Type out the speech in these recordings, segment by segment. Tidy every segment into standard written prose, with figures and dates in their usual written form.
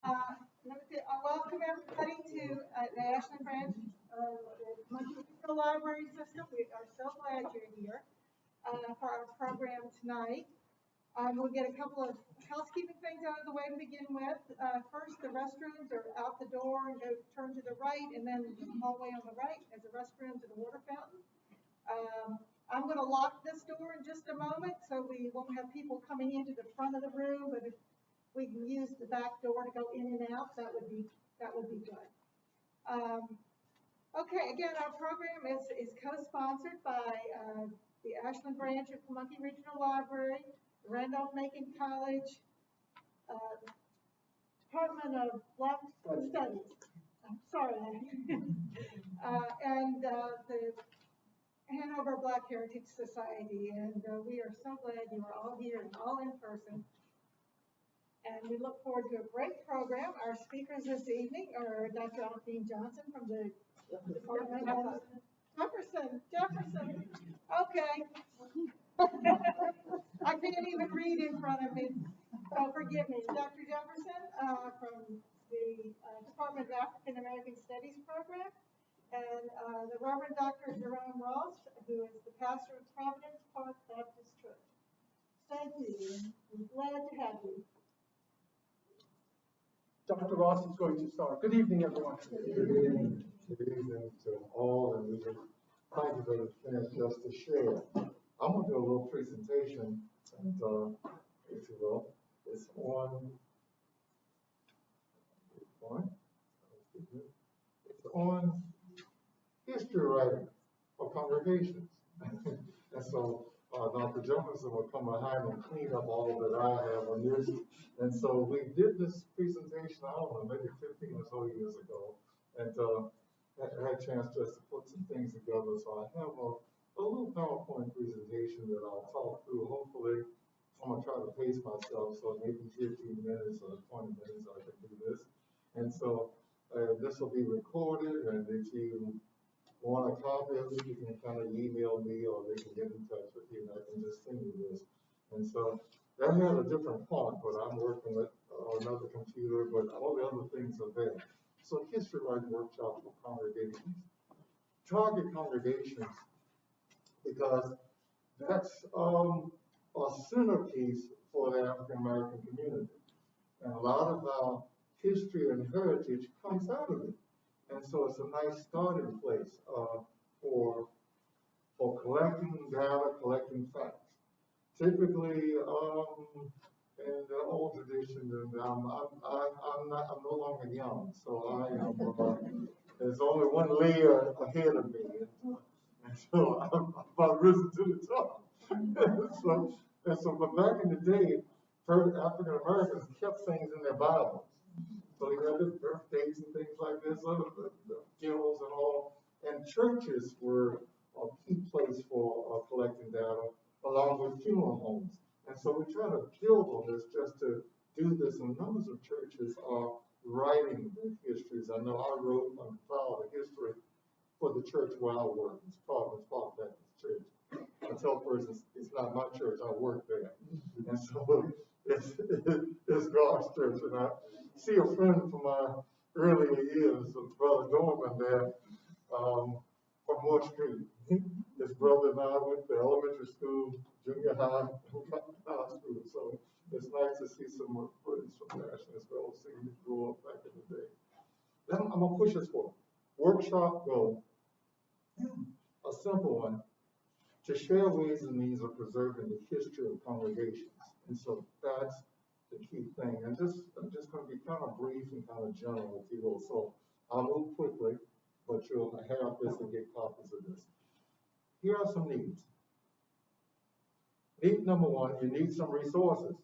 Welcome everybody to the Ashland branch of the Congregational Library System. We are so glad you're here for our program tonight. We'll get a couple of housekeeping things out of the way to begin with. First, the restrooms are out the door and turn to the right, and then the hallway on the right is the restrooms and the water fountain. I'm going to lock this door in just a moment so we won't have people coming into the front of the room, but if we can use the back door to go in and out, that would be good. Okay, again, our program is co-sponsored by the Ashland branch of Pamunkey Regional Library, the Randolph-Macon College, Department of Black Studies. I'm sorry, and the Hanover Black Heritage Society, and we are so glad you are all here and all in person. And we look forward to a great program. Our speakers this evening are Dr. Alphine Johnson from the Department of Jefferson. Okay. I can't even read in front of me. So forgive me. Dr. Jefferson from the Department of African American Studies program, and the Reverend Dr. Jerome Ross, who is the pastor of Providence Park Baptist Church. Thank you. I'm glad to have you. Dr. Ross is going to start. Good evening, everyone. Good evening. Good evening to all, and we just thank you for the chance just to share. I'm going to do a little presentation, and if you will, it's on history writing for congregations. And so Dr. Jefferson will come behind and clean up all that I have on this. And so we did this presentation, I don't know, maybe 15 or so years ago, and had a chance just to put some things together. So I have a little PowerPoint presentation that I'll talk through. Hopefully, I'm going to try to pace myself, so maybe 15 minutes or 20 minutes I can do this. And so this will be recorded, and if you want a copy of it, you can kind of email me, or they can get in touch with you, and I can just send you this. And so that had a different font, but I'm working with another computer, but all the other things are there. So history writing workshop for congregations. Target congregations, because that's a centerpiece for the African American community. And a lot of our history and heritage comes out of it. And so it's a nice starting place for collecting data, collecting facts. Typically, in the old tradition, and I'm no longer young, so I am. There's only one layer ahead of me, and so I'm about risen to the top. But back in the day, African Americans kept things in their Bibles. So you have the birthdays and things like this, the funerals and all. And churches were a key place for collecting data, along with funeral homes. And so we try to build on this just to do this. And numbers of churches are writing their histories. I know I wrote and filed a history for the church where I work. It's Providence Park Baptist Church. I tell persons, it's not my church, I work there. And so it's God's church. And I see a friend from my earlier years, Brother Dorman there, from Moore Street. His brother and I went to elementary school, junior high, and high school. So it's nice to see some more friends from Ashland as well, seeing me grow up back in the day. Then I'm going to push this forward. Workshop goal, a simple one, to share ways and means of preserving the history of congregations. And so that's the key thing. And I'm just going to be kind of brief and kind of general, if you will. So I'll move quickly, but you'll have this and get copies of this. Here are some needs. Need number one, you need some resources.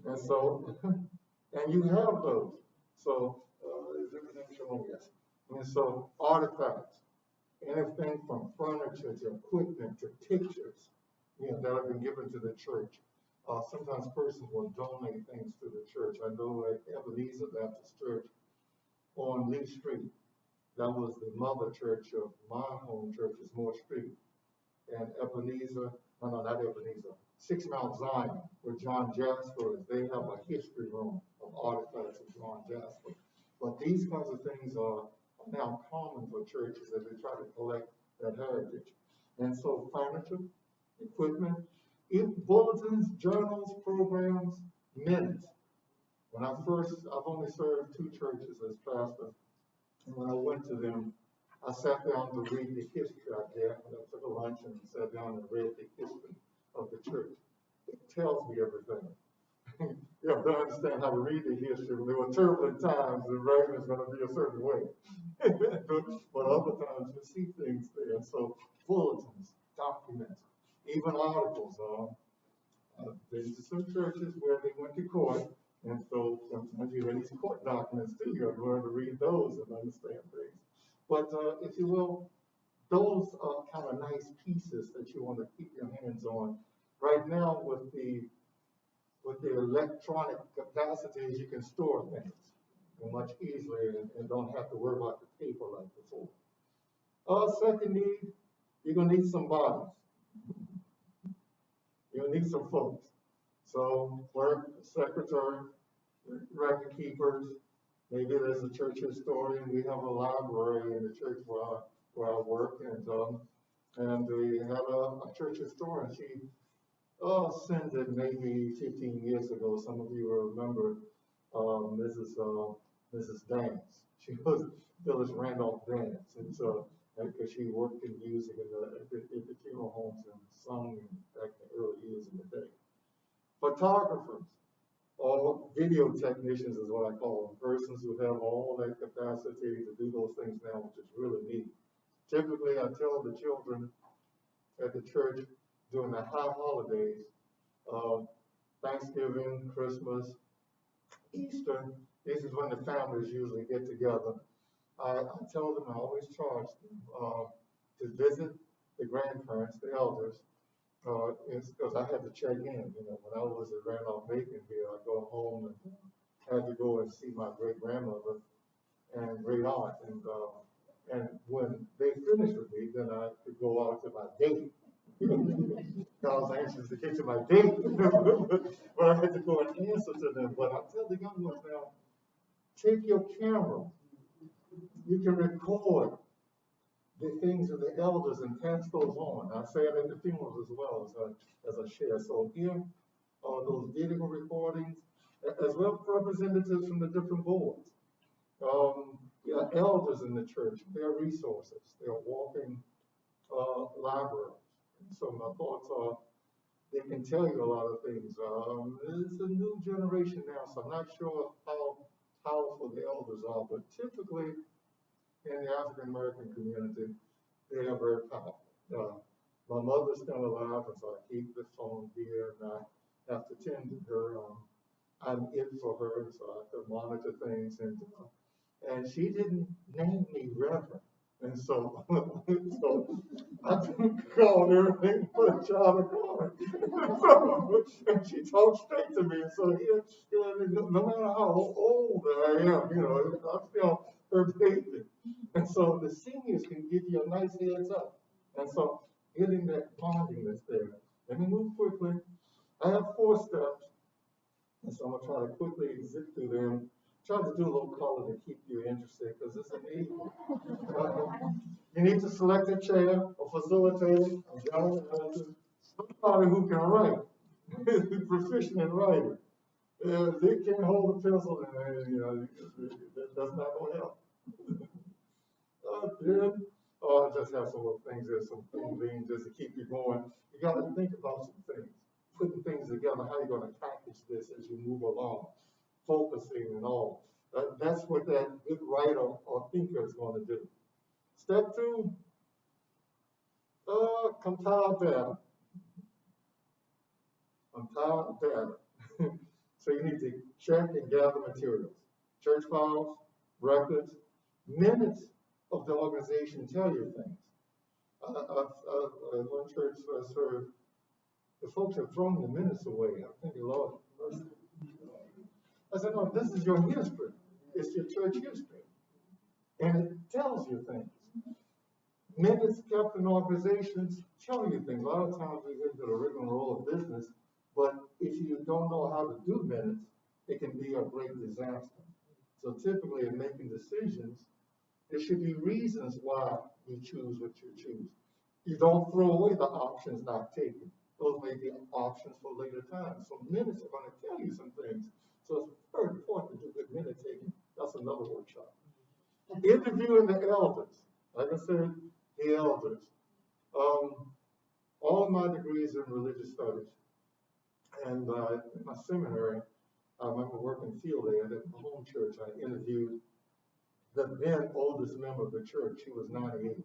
And so, and you have those. So, is everything shown? Yes. And so, artifacts, anything from furniture to equipment to pictures, that have been given to the church. Sometimes persons will donate things to the church. I know at Ebenezer Baptist Church on Lee Street, that was the mother church of my home church, is Moore Street. And Ebenezer, no, not Ebenezer, Six Mount Zion, where John Jasper is. They have a history room of artifacts of John Jasper. But these kinds of things are now common for churches as they try to collect that heritage. And so furniture, equipment, bulletins, journals, programs, minutes. I've only served 2 churches as pastor. And when I went to them, I sat down to read the history I get. I took a lunch and sat down and read the history of the church. It tells me everything. You have to understand how to read the history. When there were turbulent times, the writing is going to be a certain way. But other times you see things there. So bulletins, documents, even articles. There's some churches where they went to court, and so sometimes you have these court documents too. You have to learn to read those and understand things. But if you will, those are kind of nice pieces that you want to keep your hands on. Right now, with the electronic capacities, you can store things much easier and don't have to worry about the paper like before. Second need, you're going to need some bodies. You're going to need some folks. So, clerk, secretary, record keepers, maybe there's a church historian. We have a library in the church where I work, and we have a church historian. She ascended maybe 15 years ago. Some of you will remember Mrs. Dance. She was Phyllis Randolph Dance, and so because she worked in music at the funeral homes and sung back in the early years of the day. Photographers, all video technicians is what I call them, persons who have all that capacity to do those things now, which is really neat. Typically, I tell the children at the church during the high holidays, Thanksgiving, Christmas, Easter, this is when the families usually get together. I tell them, I always charge them to visit the grandparents, the elders, because I had to check in. You know, when I was at Randolph-Macon here, I'd go home and had to go and see my great-grandmother and great-aunt. And when they finished with me, then I could go out to my date. I was anxious to get to my date, but I had to go and answer to them. But I tell the young ones now, take your camera. You can record the things of the elders and pass those on. I say it at the funerals as well as I share. So here are those video recordings, as well as representatives from the different boards. Elders in the church, their resources, their walking libraries. So my thoughts are, they can tell you a lot of things. It's a new generation now, so I'm not sure how powerful the elders are, but typically in the African American community, they are very powerful. My mother's still alive, and so I keep the phone here, and I have to tend to her. I'm it for her, so I have to monitor things, and she didn't name me Reverend. And so, I called everything but a child of God. And she talked straight to me. And so here, no matter how old I am, I'm still her baby. And so the seniors can give you a nice heads up. And so getting that bonding that's there. Let me move quickly. I have 4 steps. And so I'm going to try to quickly zip through them. Try to do a little color to keep you interested, because it's amazing. You need to select a chair, a facilitator, a general manager, somebody who can write, proficient in writing. They can't hold a pencil, and that's not going to help. I just have some little things there, some things just to keep you going. You got to think about some things, putting things together, how you're going to package this as you move along. Focusing and all. That's what that good writer or thinker is going to do. Step 2, compile data. Compile data. So you need to check and gather materials. Church files, records, minutes of the organization tell you things. One church I served, the folks have thrown the minutes away. I'm thinking, Lord, mercy. I said, no, this is your history. It's your church history. And it tells you things. Minutes kept in organizations tell you things. A lot of times we get into the rigmarole of business, but if you don't know how to do minutes, it can be a great disaster. So typically in making decisions, there should be reasons why you choose what you choose. You don't throw away the options not taken. Those may be options for later times. So minutes are going to tell you some things. So it's very important to do good minute taking. That's another workshop. Interviewing the elders. Like I said, the elders. All of my degrees in religious studies. And in my seminary, I remember working field day at my home church. I interviewed the then oldest member of the church. She was 98.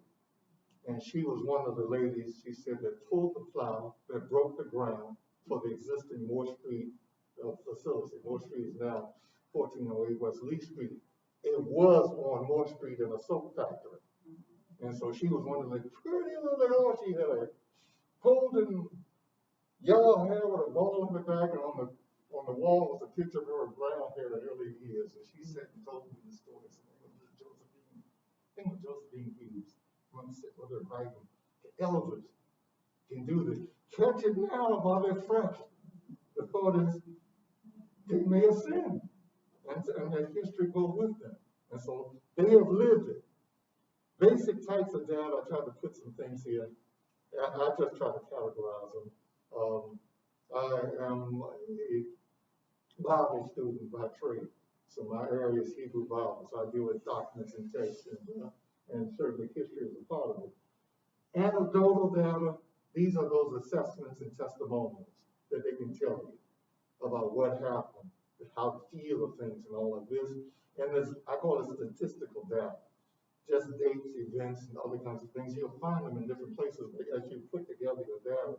And she was one of the ladies, she said, that pulled the plow, that broke the ground for the existing Moore Street facility. Moore Street is now 1408 West Lee Street. It was on Moore Street in a soap factory. And so she was one of the pretty little girls. She had a golden yellow hair with a ball in the back, and on the wall was a picture of her brown hair in the early years. And she sat and told me the stories. I think it was Josephine Hughes. I'm sitting with her writing. The elders can do this. Catch it now while they're fresh. The thought is they may have sinned, and that history goes with them. And so they have lived it. Basic types of data, I tried to put some things here. I just try to categorize them. I am a Bible student by trade. So my area is Hebrew Bible. So I deal with documents and texts, and certainly history is a part of it. Anecdotal data, these are those assessments and testimonials that they can tell you about what happened, how to feel of things and all of this. And this, I call it statistical data. Just dates, events, and other kinds of things. You'll find them in different places, but as you put together your data,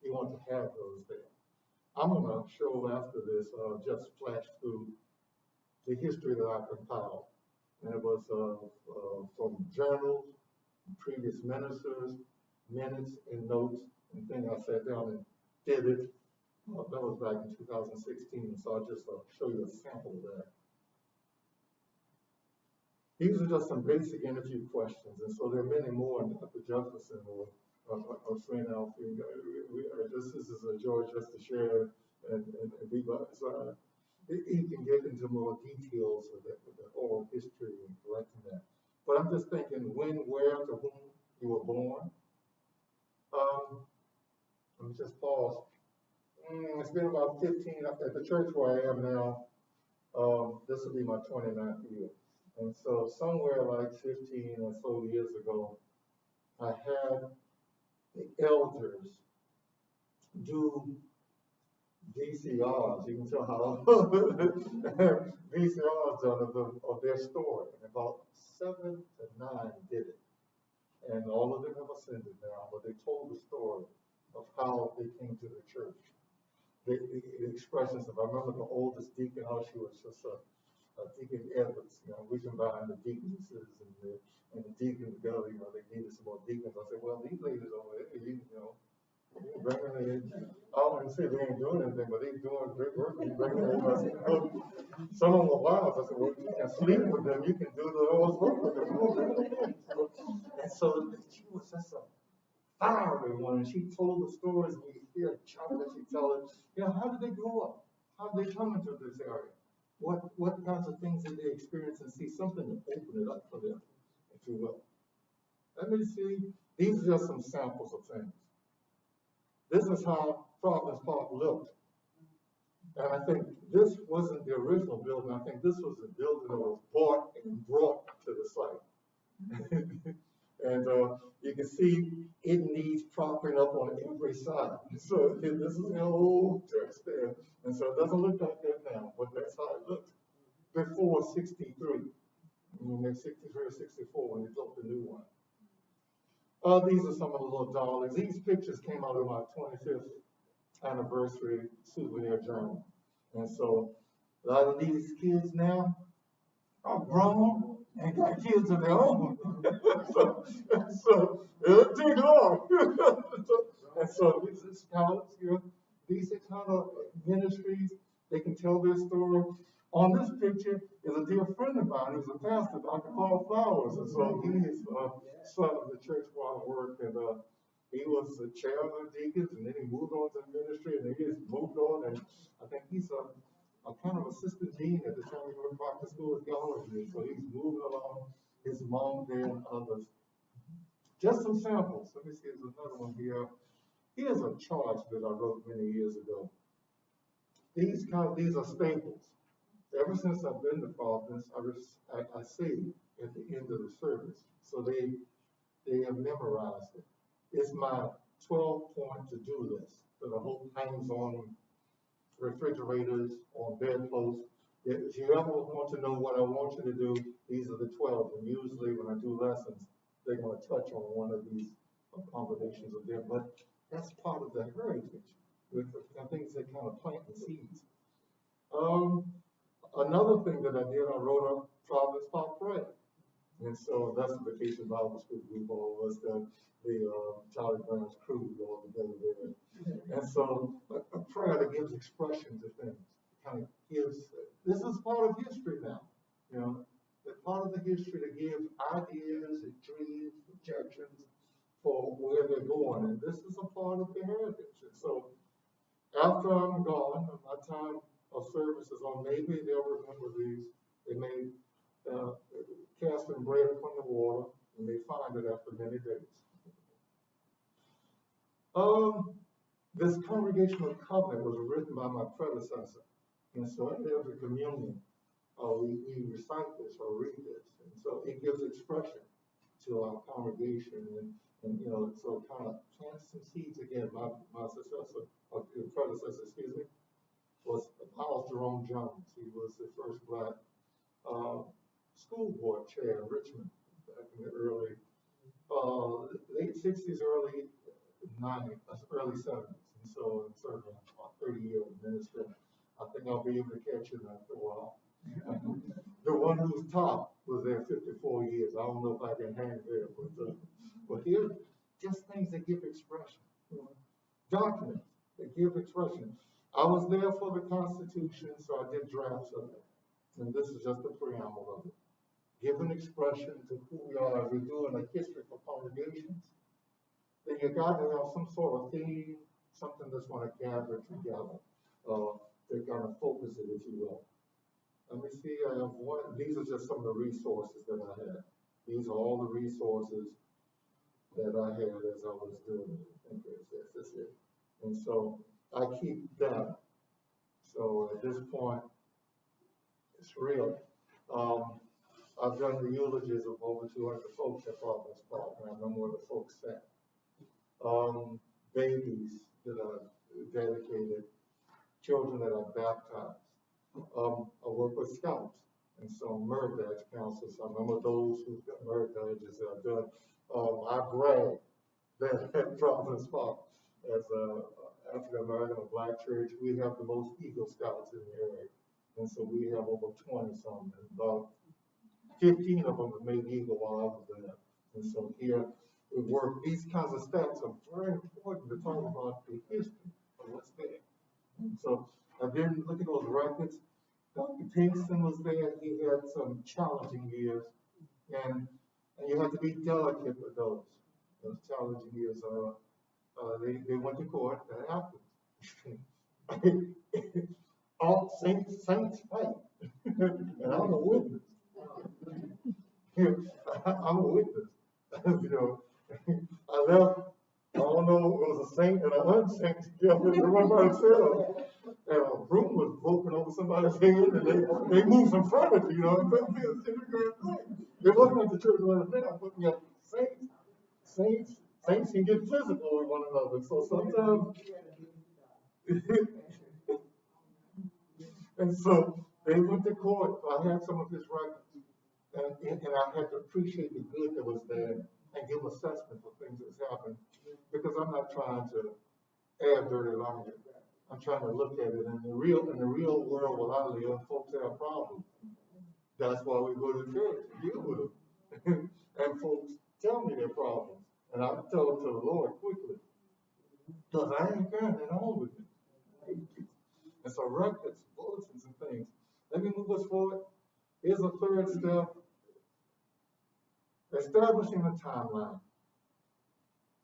you want to have those there. I'm going to show after this, just flash through the history that I compiled. And it was from journals, previous ministers, minutes and notes, and things I sat down and did it. That was back in 2016, so I'll just show you a sample of that. These are just some basic interview questions, and so there are many more, and Dr. Jefferson or friend Alphine, this is a joy just to share and be by his side. He can get into more details of the oral history and collecting that. But I'm just thinking when, where, to whom you were born. Let me just pause. It's been about 15 at the church where I am now. This will be my 29th year. And so somewhere like 15 or so years ago, I had the elders do VCRs. You can tell how VCRs done of their story. And about 7 to 9 did it. And all of them have ascended now, but they told the story of how they came to the church. The expressions of, I remember the oldest deacon, how she was just Deacon Edwards, reaching behind the deaconesses and the deacons together, they needed some more deacons. I said, well, these ladies over there, you bring them in. I don't want to say they ain't doing anything, but they're doing great work. You bring them in. I said, some of them were wild. I said, well, you can sleep with them, you can do the Lord's work with them. And so she was just a fiery one. She told the stories, and you hear Chuck that she tell it. How did they grow up? How did they come into this area? What kinds of things did they experience and see? Something to open it up for them, if you will. Let me see. These are just some samples of things. This is how Providence Park looked. And I think this wasn't the original building. I think this was the building that was bought and brought to the site. And you can see it needs propping up on every side. So this is the old church there. And so it doesn't look like that now, but that's how it looked before 63. Maybe 63 or 64 when they built the new one. These are some of the little dollies. These pictures came out of my 25th anniversary souvenir journal. And so a lot of these kids now are grown and got kids of their own. so it didn't take long. And so these scouts, these kind of ministries, they can tell their story. On this picture is a dear friend of mine. He's a pastor, Dr. Paul Flowers, and so he is son of the church while I work, and he was the chair of the deacons, and then he moved on to ministry, and then he just moved on, and I think he's a kind of assistant dean at the time he went back to school of theology, so he's moving along his mom there and others. Just some samples. Let me see, there's another one here. Here's a charge that I wrote many years ago. These are staples. Ever since I've been to Providence, I say at the end of the service, so they have memorized it. It's my 12-point to-do list that I hope hangs on refrigerators, on bedposts. If you ever want to know what I want you to do, these are the 12. And usually when I do lessons, they're going to touch on one of these combinations of them. But that's part of the heritage. With things that kind of plant the seeds. Another thing that I did, I wrote up Providence Pop Prayer. And so that's the Vacation Bible School group, all of us, the Charlie Brown's crew all together there. And so a prayer that gives expression to things, kind of gives, this is part of history now, you know, that part of the history that gives ideas and dreams, projections for where they're going. And this is a part of the heritage. And so after I'm gone, my time of service is on, maybe they'll remember these. They may casting bread upon the water, and they find it after many days. This Congregational Covenant was written by my predecessor, and so at every communion, we recite this or read this, and so it gives expression to our congregation, and you know, so kind of plants some seeds again. My successor, or predecessor, excuse me, was Jerome Johnson. He was the first black school board chair in Richmond back in the early, late 60s, early 90s, early 70s. And so it's certainly about 30 years of ministry. I think I'll be able to catch him after a while. The one who's top was there 54 years. I don't know if I can hang there, but here, just things that give expression. Documents that give expression. I was there for the Constitution, so I did drafts of it. And this is just a preamble of it. Giving expression to who we are. We're doing a history for congregations. Then you got to have some sort of theme, something that's going to gather together, to kind of focus it, if you will. Let me see, I have one. These are just some of the resources that I had. These are all the resources that I had as I was doing it. I think that's it. And so I keep that. So at this point, it's real. I've done the eulogies of over 200 folks at Providence Park, and I know where the folks sat. Babies that are dedicated, children that are baptized. I work with scouts, and so merit badge counselors. I remember those who've got merit badges that I've done. I brag that at Providence Park, as an African American or Black church, we have the most Eagle Scouts in the area. And so we have over 20 some, and about 15 of them have made Eagle while I was there. And so here we work. These kinds of stats are very important to talk about the history of what's there. And so I didn't look at those records. Dr. Kingston was there. He had some challenging years, and you have to be delicate with those. Those challenging years are, they went to court. That happened. All saints fight, and I'm a witness. I'm a witness. You know, I left. I don't know, it was a saint and an unsaint together in one by themselves. And a broom was broken over somebody's head, and they moved some furniture, you know. It wasn't at the church where I'm putting up saints. Saints can get physical with one another. So sometimes, and so they went to court. I had some of his records, and I had to appreciate the good that was there and give assessment for things that's happened, because I'm not trying to add dirty laundry. I'm trying to look at it in the real world where I live. Folks have problems. That's why we go to church to deal with them. And folks tell me their problems, and I tell them to the Lord quickly, because I ain't carrying it on with me. And so records, bulletins, and things. Let me move us forward. Here's a third step. Establishing a timeline.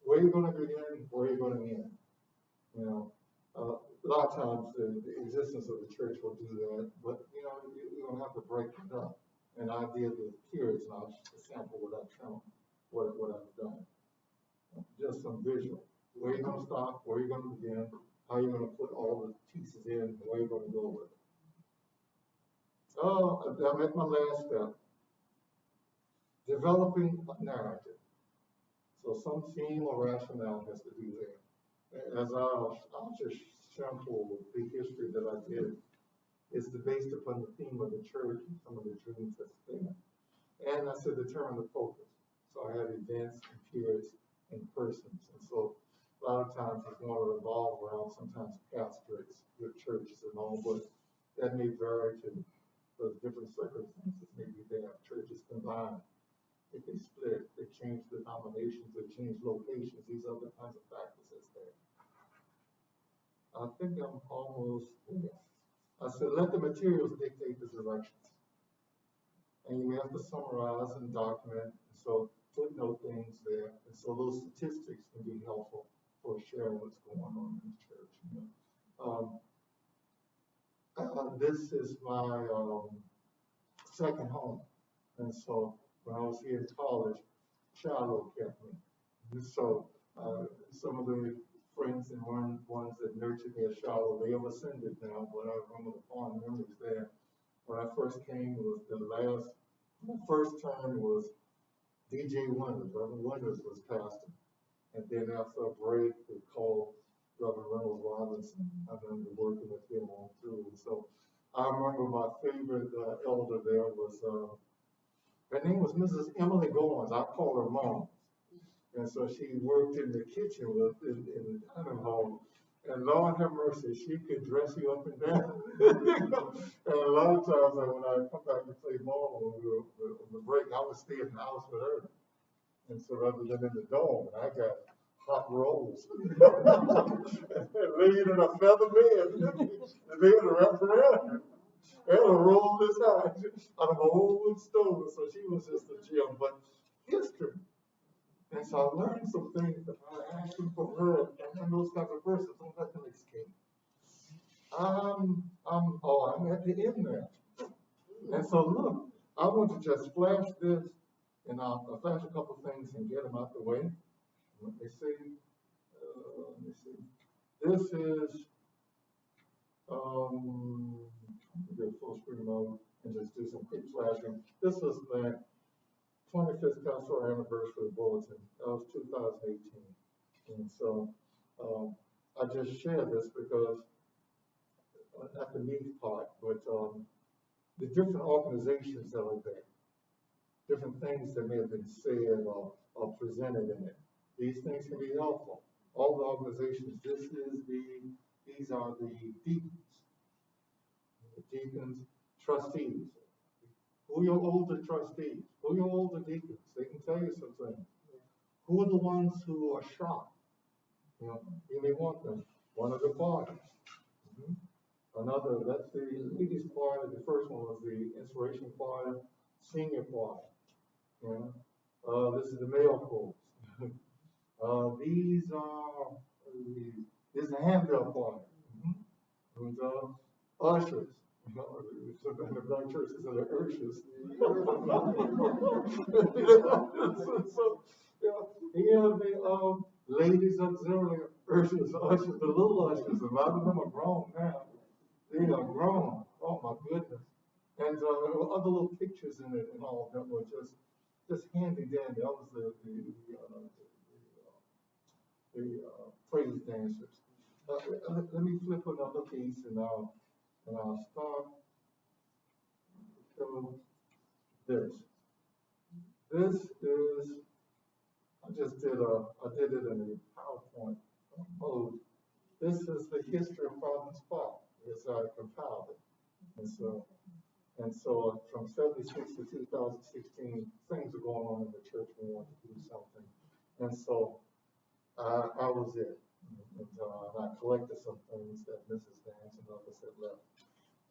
Where you're going to begin, where you're going to end. You know, a lot of times the existence of the church will do that, but you know, you're going to have to break it up. And I did the periods, and I'll sample what I've shown, what I've done. Just some visual. Where you're going to stop, where you're going to begin, how you're going to put all the pieces in, and where you're going to go with it. Oh, I'm at my last step. Developing a narrative. So some theme or rationale has to be there. As I'll just sample the history that I did. It's based upon the theme of the church and some of the dreams that's there. And I said determine the focus. So I had events and periods and persons. And so a lot of times it's going to revolve around sometimes pastorates with churches and all, but that may vary to the different circumstances. Maybe they have churches combined. If they split, they change denominations, they change locations, these other kinds of factors that's there. I think I'm almost there. I said, let the materials dictate the directions. And you have to summarize and document, and so footnote things there. And so those statistics can be helpful for sharing what's going on in the church. You know? This is my second home. And so when I was here in college, Shiloh kept me. And so some of the friends and ones that nurtured me at Shiloh, they have ascended now, but I remember the fond memories there. When I first came, it was my first term was DJ Wonders. Reverend Wonders was pastor. And then after a break, they called Reverend Reynolds Robinson. I remember working with him on through. And so I remember my favorite elder there was, her name was Mrs. Emily Goins. I call her Mom. And so she worked in the kitchen in the dining hall. And Lord have mercy, she could dress you up and down. And a lot of times when I come back to play ball on the break, I would stay in the house with her. And so rather than in the dorm, I got hot rolls. Laid in a feather bed. And they would wrap around. And a roll this high out of a whole wood stove. So she was just a gem, but history. And so I learned some things that I actually from her and those kinds of persons. Don't let them escape. I'm at the end there. And so look, I want to just flash this, and I'll flash a couple things and get them out the way. Let me see. This is do a full screen mode and just do some quick flashing. This was the 25th Councilor anniversary of Bulletin. That was 2018. And so I just share this because, not the meat part, but the different organizations that are there, different things that may have been said or presented in it. These things can be helpful. All the organizations, these are the deacons. The deacons, trustees. Who are your older trustees? Who are your older deacons? They can tell you some things. Who are the ones who are shocked? You know, you may want them. One of the fathers. Another, that's the ladies' choir. The first one was the inspiration choir, senior choir. This is the male chorus. These are this is the handbell choir. And ushers. In the black churches are the ushers. So the ladies auxiliary ushers, the little ushers. A lot of them are grown now. They are grown. Oh my goodness. And other little pictures in it and all of them were just handy dandy. That was the praise dancers. Let me flip another piece and I'll start. So this is, I did it in a PowerPoint mode. This is the history of Providence Park. As I compiled it. And so from 76 to 2016, things are going on in the church. We want to do something. And so I was it. And I collected some things that Mrs. Vance and others had left.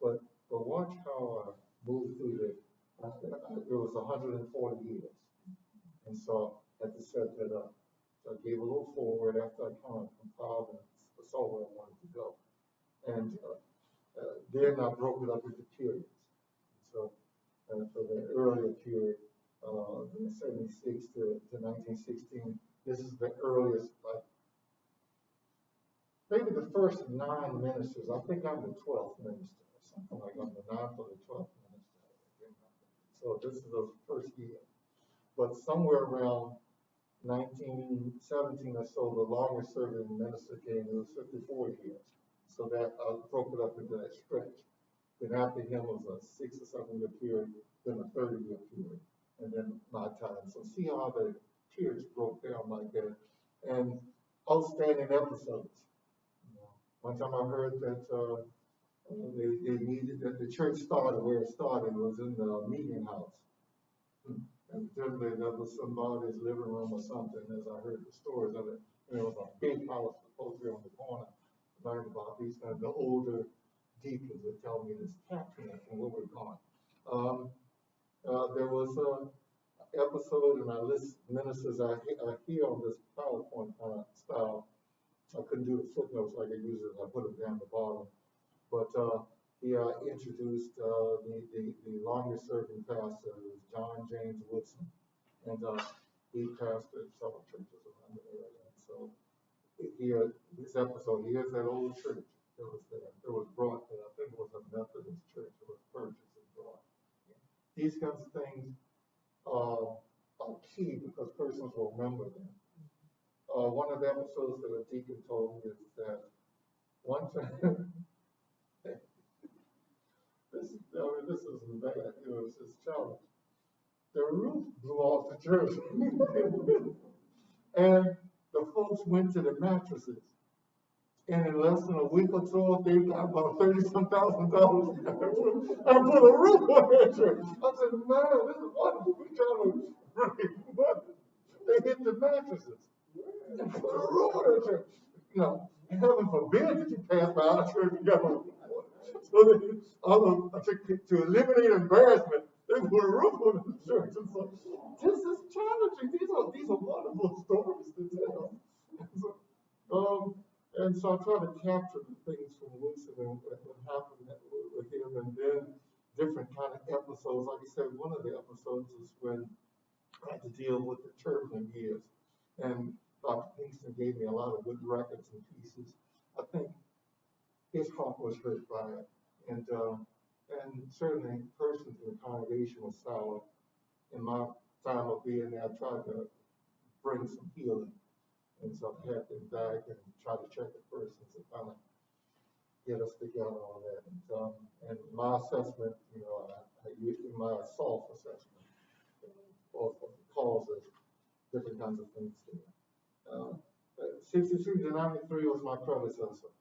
But But watch how I moved through it. It was 140 years. And so I had to set that up. So I gave a little forward after I kind of compiled and saw where I wanted to go. And then I broke it up into periods. So for the earlier period, 76 to 1916, this is the earliest, like, maybe the first 9 ministers. I think I'm the 12th minister or something like I'm the 9th or the 12th minister. So this is the first year. But somewhere around 1917 or so, the longest serving minister came. It was 54 years. So that broke it up into that stretch. Then after him was a 6 or 7 year period, then a 30-year period, and then my time. So see how the periods broke down like that. And outstanding episodes. One time I heard that they needed, that the church started where it started, was in the meeting house. And generally there was somebody's living room or something, as I heard the stories of it. And it was a big house supposed to be on the corner. I learned about these kind of the older deacons would tell me this captain and where we're going. There was an episode, and I list ministers I hear on this PowerPoint kind of style. I couldn't do the footnotes like I usually. I put them down the bottom. But he introduced the longest serving pastor, John James Woodson, and he pastored several churches around the area. And so here, this episode, here's that old church that was there. It was brought there. I think it was a Methodist church. It was purchased and brought. These kinds of things are key because persons will remember them. One of the episodes that a deacon told me is that one time, this isn't bad, it was his challenge. The roof blew off the church. And the folks went to the mattresses. And in less than a week or so, they got about $30,000 and put a roof on that church. I said, man, this is wonderful. We're trying to raise money. They hit the mattresses and put a roof on that church. You know, heaven forbid that you pass by our church and got a roof. So to eliminate embarrassment, they put a roof on the church. And so this is challenging. These are wonderful stories to tell. And so I try to capture the things from Woodson and what happened with him, and then different kind of episodes. Like I said, one of the episodes is when I had to deal with the turbulent years, and Dr. Kingston gave me a lot of good records and pieces. I think his heart was hurt by it, and certainly persons in the congregation was silent. In my time of being there, I tried to bring some healing. And so I had them back and try to check the persons and kind of get us together on that. And my assessment, you know, I used my soft assessment of the causes, different kinds of things there. 63 to 93 was my predecessor.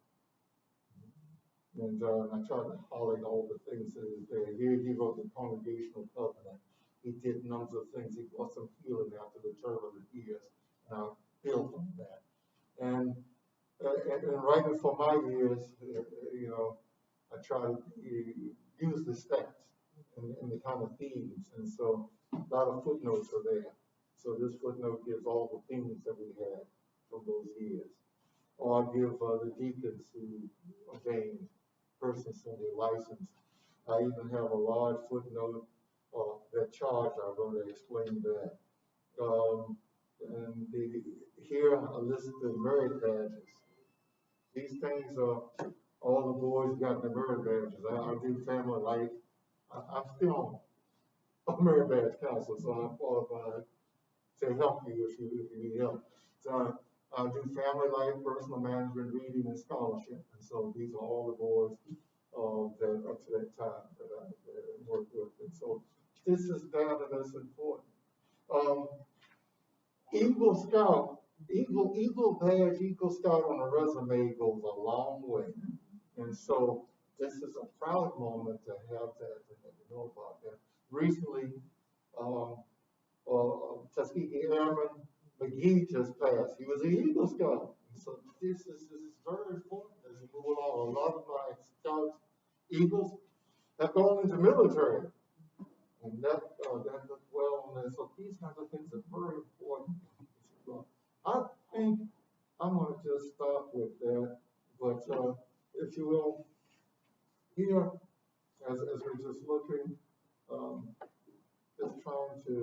And I tried to highlight all the things that is there. Here he wrote the Congregational Covenant. He did numbers of things. He brought some healing after the turbulent years. Built on that. And writing for my years, you know, I try to use the stats and the kind of themes. And so a lot of footnotes are there. So this footnote gives all the themes that we had from those years. Or I give the deacons who ordained persons in their license. I even have a large footnote that charge I wrote to explain that. And here I list the merit badges. These things are all the boys got the merit badges. I do family life. I'm still a merit badge counselor, so I'm qualified to help you if you need help. So I do family life, personal management, reading, and scholarship. And so these are all the boys that up to that time that I worked with. And so this is data that's important. Eagle Scout, Eagle badge, Eagle Scout on a resume goes a long way. And so this is a proud moment to have that and to know about that. Recently, Tuskegee Airman McGee just passed. He was an Eagle Scout. And so this is very important as we move along. A lot of my scouts, Eagles, have gone into military. And that does well on that. So these kinds of things are very important. I think I'm going to just stop with that. But if you will, here, as we're just looking, just trying to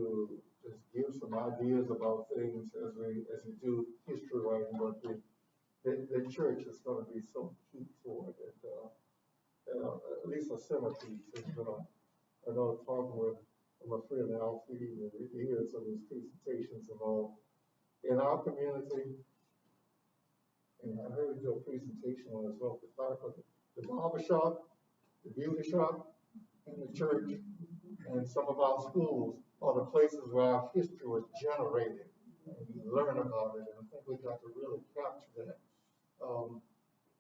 just give some ideas about things as we do history writing, but the church is going to be so key for it. At least a centerpiece is going to. I know talking with my friend Alphine, and we hear some of his presentations and all. In our community, and I heard your presentation on as well, the barber shop, the beauty shop, and the church, and some of our schools are the places where our history was generated. And we learn about it, and I think we got to really capture that.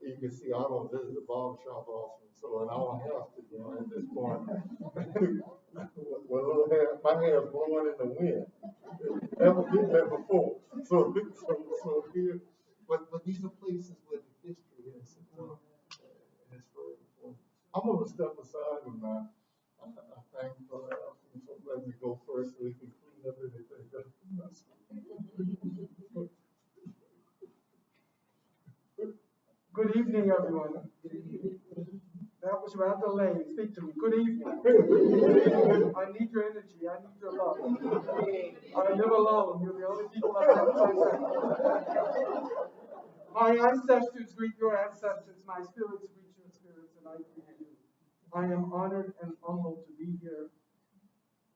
You can see I don't visit the barber shop often, so and I don't have to, at this point. Well, my hair is blowing in the wind. Never did that before. So here, but these are places where the history is, and it's very important. I'm going to step aside, and I thank Alphine for letting me go first, so we can clean up anything. Good evening, everyone. That was rather lame. Speak to me. Good evening. I need your energy. I need your love. I live alone. You're the only people I have contact. My ancestors greet your ancestors. My spirits greet your spirits, and I greet you. I am honored and humbled to be here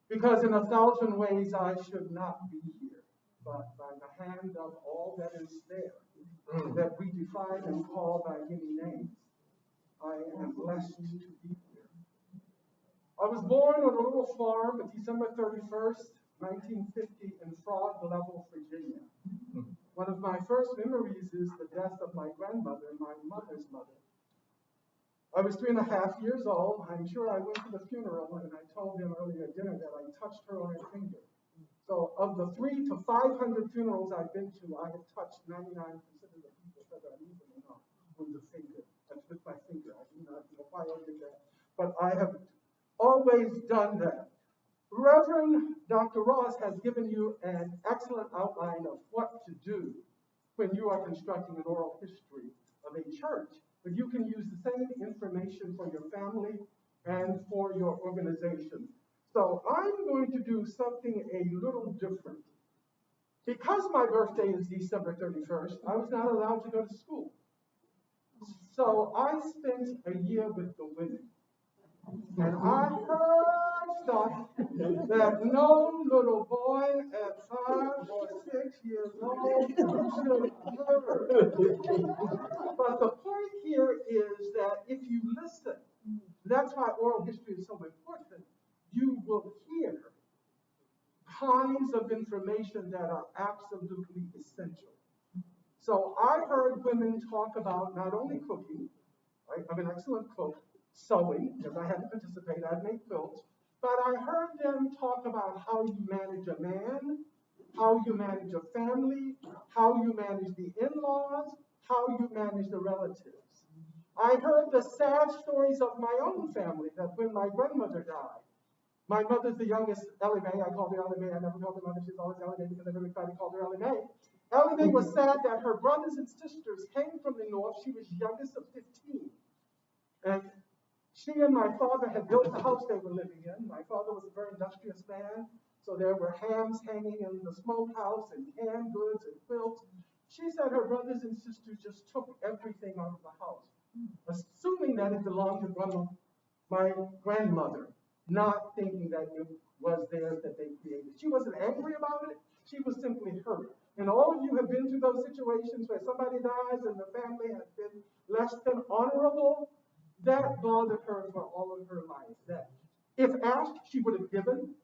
because in 1,000 ways I should not be here, but by the hand of all that is there, that we define and call by many names, I am blessed to be here. I was born on a little farm on December 31st, 1950 in Frog Level, Virginia. One of my first memories is the death of my grandmother, my mother's mother. I was 3.5 years old. I'm sure I went to the funeral, and I told them earlier at dinner that I touched her on her finger. So of the 300 to 500 funerals I've been to, I have touched 99% of the people, whether I knew them or not, with the finger. That's with my finger. I do not know why I did that, but I have always done that. Reverend Dr. Ross has given you an excellent outline of what to do when you are constructing an oral history of a church, but you can use the same information for your family and for your organization. So I'm going to do something a little different. Because my birthday is December 31st, I was not allowed to go to school. So I spent a year with the women. And I heard stuff that no little boy at 5 or 6 years old should have heard. But the point here is that if you listen, that's why oral history is so important, you will hear kinds of information that are absolutely essential. So I heard women talk about not only cooking, right? I'm an excellent cook, sewing, because I had to participate, I'd make quilts, but I heard them talk about how you manage a man, how you manage a family, how you manage the in-laws, how you manage the relatives. I heard the sad stories of my own family, that when my grandmother died, my mother's the youngest, Ellie Mae. I called her Ellie Mae. I never called her mother. She's always Ellie Mae because everybody called her Ellie Mae. Ellie Mae was sad that her brothers and sisters came from the north. She was youngest of 15. And she and my father had built the house they were living in. My father was a very industrious man. So there were hams hanging in the smokehouse and canned goods and quilts. She said her brothers and sisters just took everything out of the house, assuming that it belonged to my grandmother, not thinking that it was theirs that they created. She wasn't angry about it. She was simply hurt. And all of you have been through those situations where somebody dies and the family has been less than honorable. That bothered her for all of her life. That if asked, she would have given,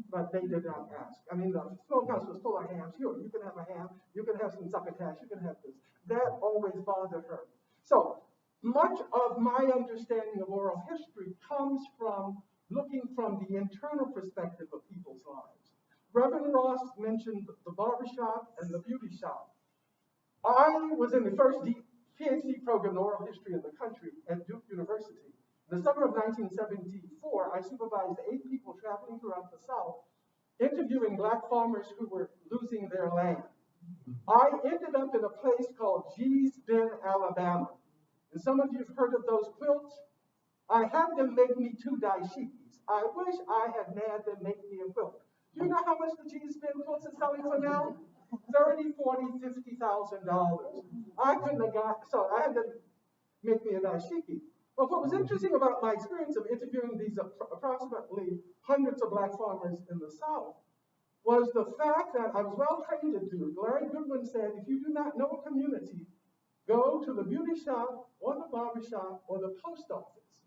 but they did not ask. I mean, the smokehouse was full of hams. Sure, you can have a ham. You can have some succotash. You can have this. That always bothered her. So much of my understanding of oral history comes from looking from the internal perspective of people's lives. Reverend Ross mentioned the barbershop and the beauty shop. I was in the first Ph.D. program in oral history in the country at Duke University. In the summer of 1974, I supervised 8 people traveling throughout the South, interviewing black farmers who were losing their land. I ended up in a place called Gee's Bend, Alabama. And some of you have heard of those quilts. I had them make me 2 dashikis. I wish I had had them make me a quilt. Do you know how much the Gee's Bend quilts are selling for now? $30,000, $40,000, $50,000. I couldn't have got, so I had to make me a dashiki. But what was interesting about my experience of interviewing these approximately hundreds of black farmers in the South was the fact that I was well trained to do. Larry Goodwin said, if you do not know a community, go to the beauty shop or the barber shop or the post office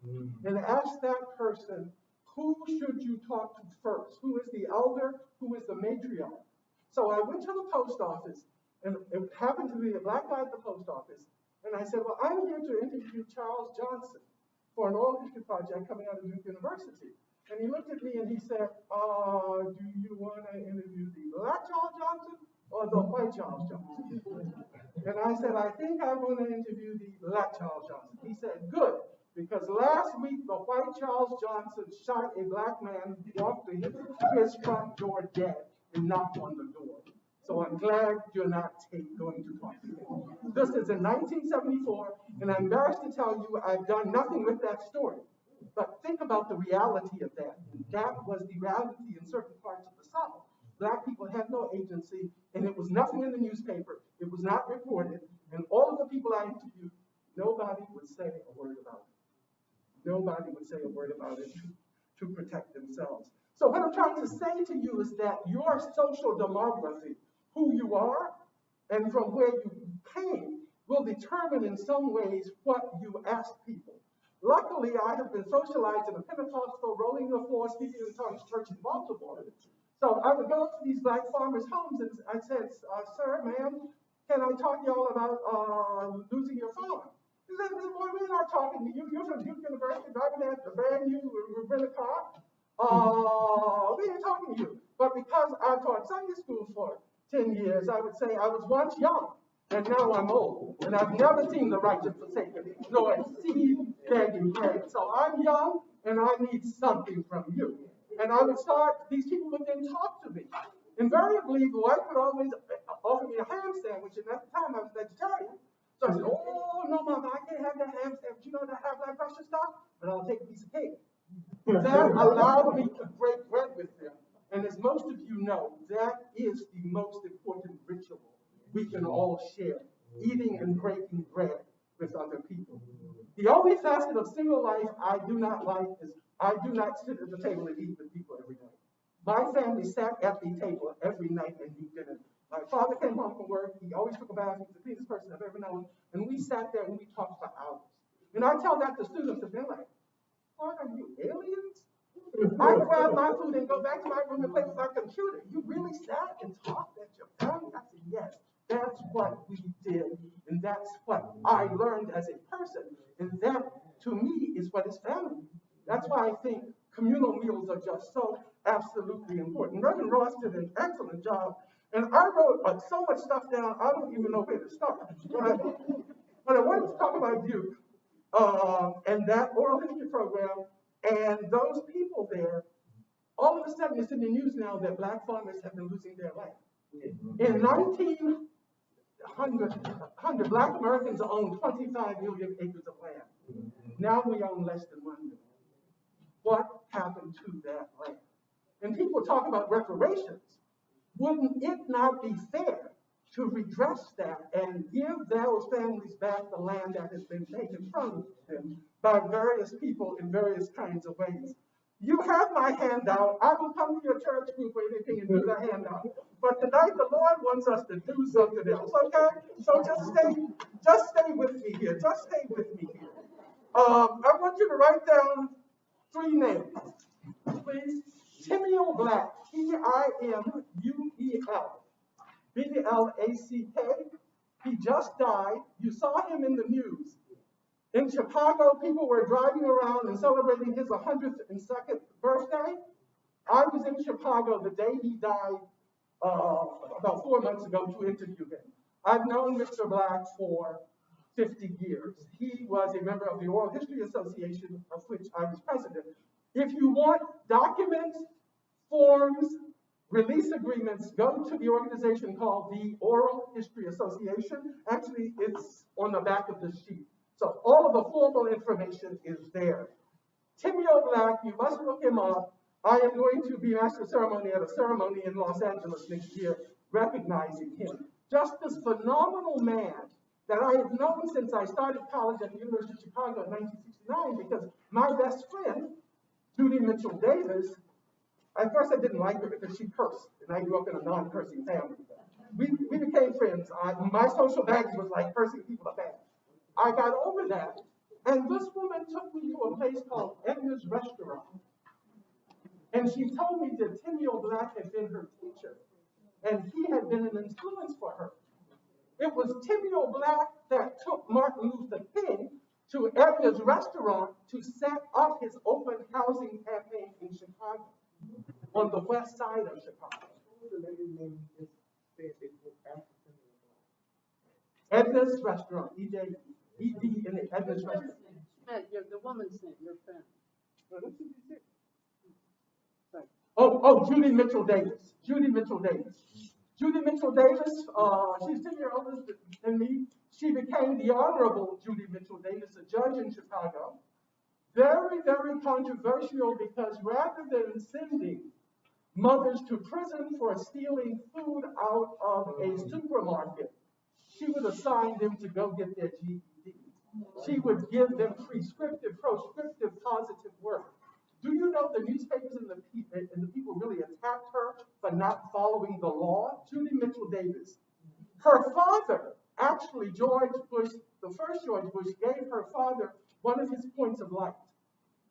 and ask that person, who should you talk to first? Who is the elder? Who is the matriarch? So I went to the post office, and it happened to be a black guy at the post office, and I said, well, I'm here to interview Charles Johnson for an oral history project coming out of Duke University. And he looked at me and he said, do you want to interview the black Charles Johnson or the white Charles Johnson? And I said, I think I want to interview the black Charles Johnson. He said, good, because last week the white Charles Johnson shot a black man, walked to his front door dead, and knocked on the door. So I'm glad you're not going to talk to him. This is in 1974, and I'm embarrassed to tell you I've done nothing with that story. But think about the reality of that. That was the reality in certain parts of the South. Black people had no agency, and it was nothing in the newspaper. It was not reported. And all of the people I interviewed, nobody would say a word about it. Nobody would say a word about it to protect themselves. So what I'm trying to say to you is that your social demography, who you are, and from where you came, will determine in some ways what you ask people. Luckily, I have been socialized in a Pentecostal, rolling the floor, speaking in tongues church in Baltimore. So I would go to these black farmers' homes and I said, sir, ma'am, can I talk to y'all about losing your farm? He said, boy, we're not talking to you. You're from Duke University, driving at the brand new rent a car. We ain't talking to you. But because I taught Sunday school for 10 years, I would say I was once young. And now I'm old, and I've never seen the righteous forsaken, nor seed begging bread. So I'm young, and I need something from you. And I would start, these people would then talk to me. Invariably, the wife would always offer me a ham sandwich, and at the time I was vegetarian. So I said, oh, no, Mama, I can't have that ham sandwich. You know that I have that precious stuff? But I'll take a piece of cake. That allowed me to break bread with them. And as most of you know, that is the most important ritual we can all share, eating and breaking bread with other people. The only facet of single life I do not like is I do not sit at the table and eat with people every night. My family sat at the table every night and ate dinner. My father came home from work. He always took a bath. He was the cleanest person I've ever known. And we sat there and we talked for hours. And I tell that to students, and they're like, what are you, aliens? I grab my food and go back to my room and play with my computer. You really sat and talked at your family? I said, yes. That's what we did, and that's what I learned as a person, and that, to me, is what is family. That's why I think communal meals are just so absolutely important. Reverend Ross did an excellent job, and I wrote so much stuff down, I don't even know where to start. But I wanted to talk about Duke, and that oral history program, and those people there. All of a sudden, it's in the news now that black farmers have been losing their land. In 1900, black Americans owned 25 million acres of land. Now we own less than 1 million. What happened to that land? And people talk about reparations. Wouldn't it not be fair to redress that and give those families back the land that has been taken from them by various people in various kinds of ways? You have my handout. I will come to your church group or anything and do the handout. But tonight the Lord wants us to do something else, okay? So just stay with me here. Just stay with me here. I want you to write down 3 names, please. Timeo Black, Timuel, B-L-A-C-K. He just died. You saw him in the news. In Chicago, people were driving around and celebrating his 102nd birthday. I was in Chicago the day he died, about 4 months ago, to interview him. I've known Mr. Black for 50 years. He was a member of the Oral History Association, of which I was president. If you want documents, forms, release agreements, go to the organization called the Oral History Association. Actually, it's on the back of the sheet. So all of the formal information is there. Timeo Black, you must look him up. I am going to be master of ceremony at a ceremony in Los Angeles next year, recognizing him. Just this phenomenal man that I have known since I started college at the University of Chicago in 1969, because my best friend, Judy Mitchell Davis, at first I didn't like her because she cursed, and I grew up in a non-cursing family. We became friends. My social baggage was like cursing people are bad. I got over that, and this woman took me to a place called Edna's Restaurant. And she told me that Timeo Black had been her teacher, and he had been an influence for her. It was Timeo Black that took Martin Luther King to Edna's Restaurant to set up his open housing campaign in Chicago, on the west side of Chicago. Edna's Restaurant, E-D in the Edna's Restaurant. The woman's name, your friend. Judy Mitchell Davis. Judy Mitchell Davis. Judy Mitchell Davis, she's 10 years older than me. She became the Honorable Judy Mitchell Davis, a judge in Chicago. Very, very controversial because rather than sending mothers to prison for stealing food out of a supermarket, she would assign them to go get their GED. She would give them prescriptive, proscriptive, positive work. Do you know the newspapers and the people really attacked her for not following the law? Judy Mitchell Davis. Her father, actually George Bush, the first George Bush, gave her father one of his points of light.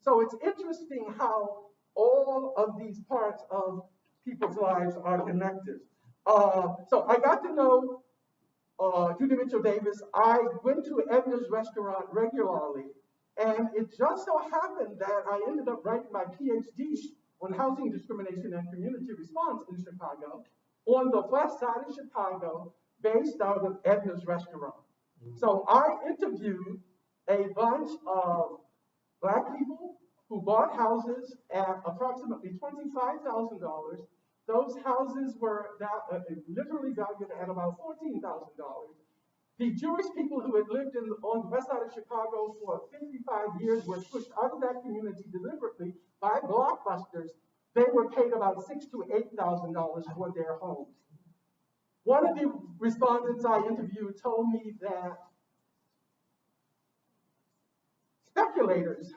So it's interesting how all of these parts of people's lives are connected. So I got to know Judy Mitchell Davis. I went to Edna's Restaurant regularly. And it just so happened that I ended up writing my Ph.D. on housing discrimination and community response in Chicago, on the west side of Chicago, based out of Edna's Restaurant. So I interviewed a bunch of Black people who bought houses at approximately $25,000. Those houses were literally valued at about $14,000. The Jewish people who had lived on the west side of Chicago for 55 years were pushed out of that community deliberately by blockbusters. They were paid about $6,000 to $8,000 for their homes. One of the respondents I interviewed told me that speculators,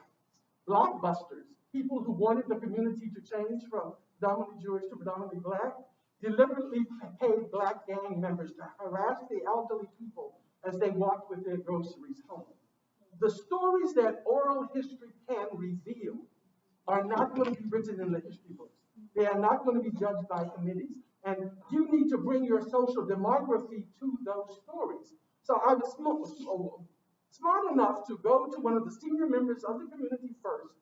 blockbusters, people who wanted the community to change from predominantly Jewish to predominantly Black, deliberately paid Black gang members to harass the elderly people as they walked with their groceries home. The stories that oral history can reveal are not going to be written in the history books. They are not going to be judged by committees. And you need to bring your social demography to those stories. So I was smart enough to go to one of the senior members of the community first,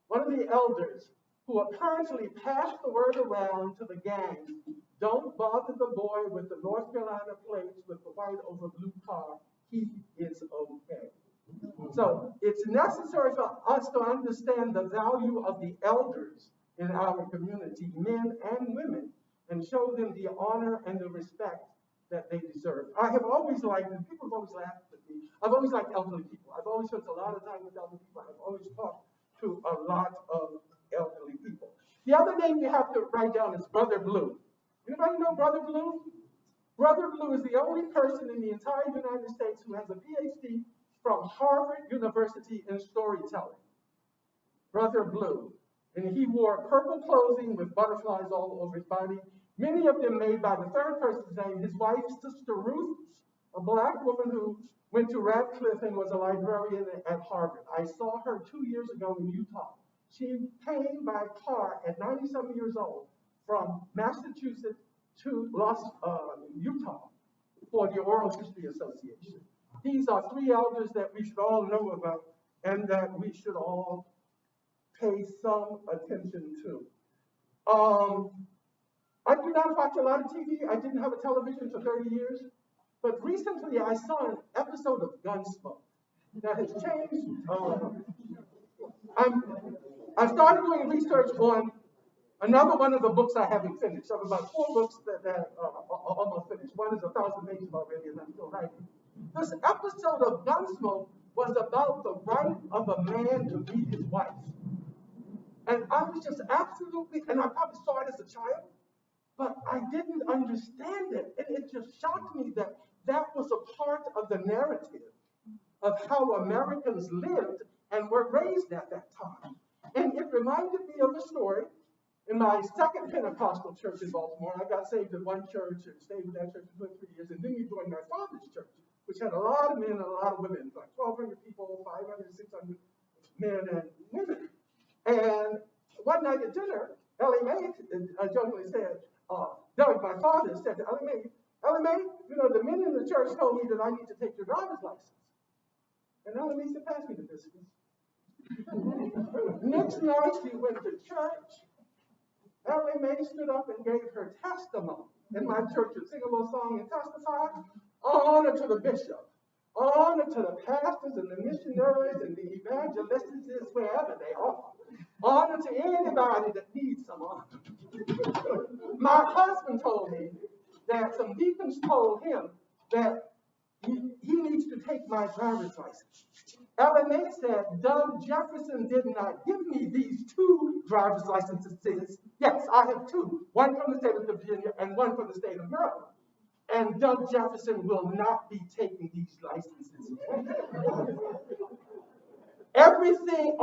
one of the elders, who apparently passed the word around to the gang, don't bother the boy with the North Carolina plates with the white over blue car, he is okay. So it's necessary for us to understand the value of the elders in our community, men and women, and show them the honor and the respect that they deserve. I have always liked, and people have always laughed at me, I've always liked elderly people. I've always spent a lot of time with elderly people. I've always talked to a lot of elderly people. The other name you have to write down is Brother Blue. Anybody know Brother Blue? Brother Blue is the only person in the entire United States who has a Ph.D. from Harvard University in storytelling. Brother Blue. And he wore purple clothing with butterflies all over his body, many of them made by the third person's name, his wife, Sister Ruth, a Black woman who went to Radcliffe and was a librarian at Harvard. I saw her 2 years ago in Utah. She came by car at 97 years old from Massachusetts to Utah for the Oral History Association. These are three elders that we should all know about and that we should all pay some attention to. I do not watch a lot of TV. I didn't have a television for 30 years. But recently I saw an episode of Gunsmoke that has changed. I've started doing research on another one of the books I haven't finished. I have about 4 books that are almost finished. One is 1,000 pages already, and I'm still writing. This episode of Gunsmoke was about the right of a man to beat his wife. And I was just absolutely, and I probably saw it as a child, but I didn't understand it. And it just shocked me that that was a part of the narrative of how Americans lived and were raised at that time. And it reminded me of a story. In my second Pentecostal church in Baltimore, I got saved at one church and stayed with that church for 2 or 3 years, and then we joined my father's church, which had a lot of men and a lot of women, like 1,200 people, 500, 600 men and women. And one night at dinner, Ellie Mae jokingly said, Doug, my father, said to Ellie Mae, you know, the men in the church told me that I need to take your driver's license. And Ellie Mae said, pass me the biscuits. Next night, she went to church. Ellie Mae stood up and gave her testimony in my church and sing a little song and testify. Honor to the bishop, honor to the pastors and the missionaries and the evangelists wherever they are. Honor to anybody that needs some honor. My husband told me that some deacons told him that he needs to take my driver's license. Ellie Mae said, Doug, Jefferson did not give me these 2 driver's licenses. Yes, I have 2, one from the state of Virginia and one from the state of Maryland. And Doug Jefferson will not be taking these licenses. Everything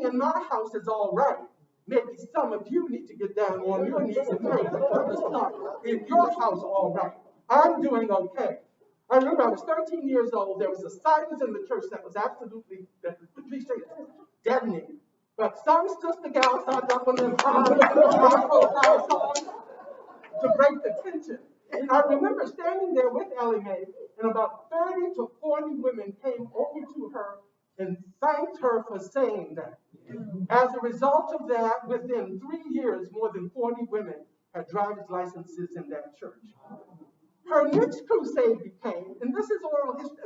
in my house is all right. Maybe some of you need to get down on your knees and pray. It's not in your house all right. I'm doing okay. I remember I was 13 years old. There was a silence in the church that was absolutely, deadening. But some sister gal started up on them to break the tension. And I remember standing there with Ellie Mae, and about 30 to 40 women came over to her and thanked her for saying that. As a result of that, within 3 years, more than 40 women had driver's licenses in that church. Her next crusade became, and this is oral history,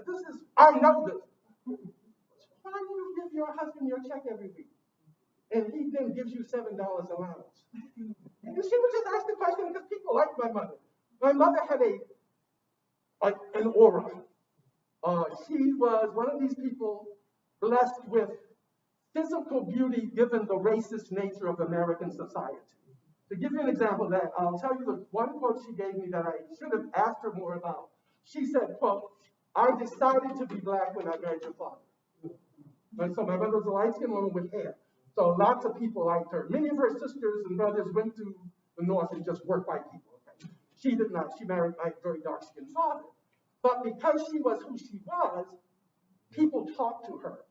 I know this. Why do you give your husband your check every week? And he then gives you $7 allowance. And she would just ask the question because people like my mother. My mother had an aura. She was one of these people blessed with physical beauty given the racist nature of American society. To give you an example of that, I'll tell you the one quote she gave me that I should have asked her more about. She said, quote, I decided to be black when I married your father. And so my mother was a light-skinned woman with hair. So lots of people liked her. Many of her sisters and brothers went to the north and just worked white people. Okay? She did not. She married my very dark-skinned father. But because she was who she was, people talked to her.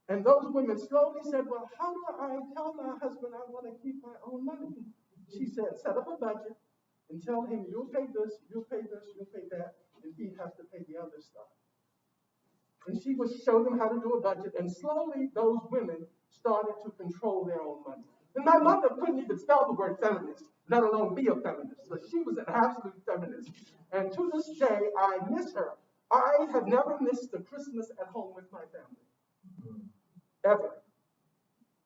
And those women slowly said, well, how do I tell my husband I want to keep my own money? She said, set up a budget and tell him you'll pay this, you'll pay this, you'll pay that, and he has to pay the other stuff. And she would show them how to do a budget, and slowly those women started to control their own money. And my mother couldn't even spell the word feminist, let alone be a feminist. So she was an absolute feminist. And to this day, I miss her. I have never missed a Christmas at home with my family. Ever.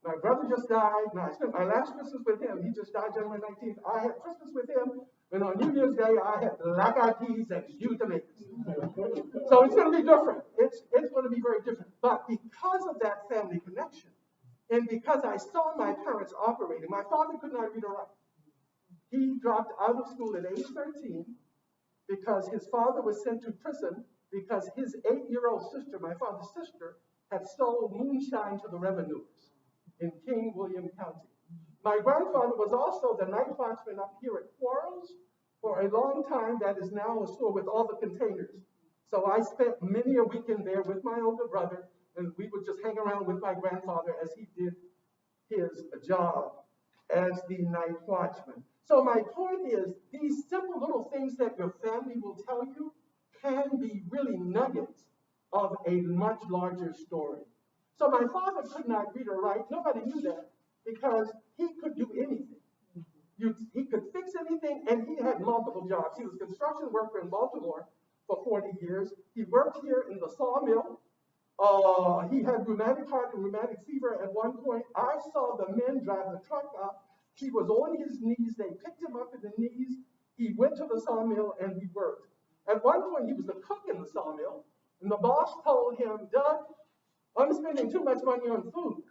My brother just died. I spent my last Christmas with him. He just died January 19th. I had Christmas with him. And on New Year's Day, I had black-eyed peas and stewed tomatoes. So it's going to be different. It's going to be very different. But because of that family connection, and because I saw my parents operating, my father could not read or write. He dropped out of school at age 13 because his father was sent to prison because his 8-year-old sister, my father's sister, had sold moonshine to the revenuers in King William County. My grandfather was also the night watchman up here at Quarles for a long time. That is now a store with all the containers. So I spent many a weekend there with my older brother, and we would just hang around with my grandfather as he did his job as the night watchman. So my point is, these simple little things that your family will tell you can be really nuggets of a much larger story. So my father could not read or write. Nobody knew that because he could do anything. He could fix anything, and he had multiple jobs. He was a construction worker in Baltimore, for 40 years. He worked here in the sawmill. He had rheumatic heart and rheumatic fever at one point. I saw the men drive the truck up. He was on his knees. They picked him up at the knees. He went to the sawmill and he worked. At one point, he was the cook in the sawmill. And the boss told him, Doug, I'm spending too much money on food.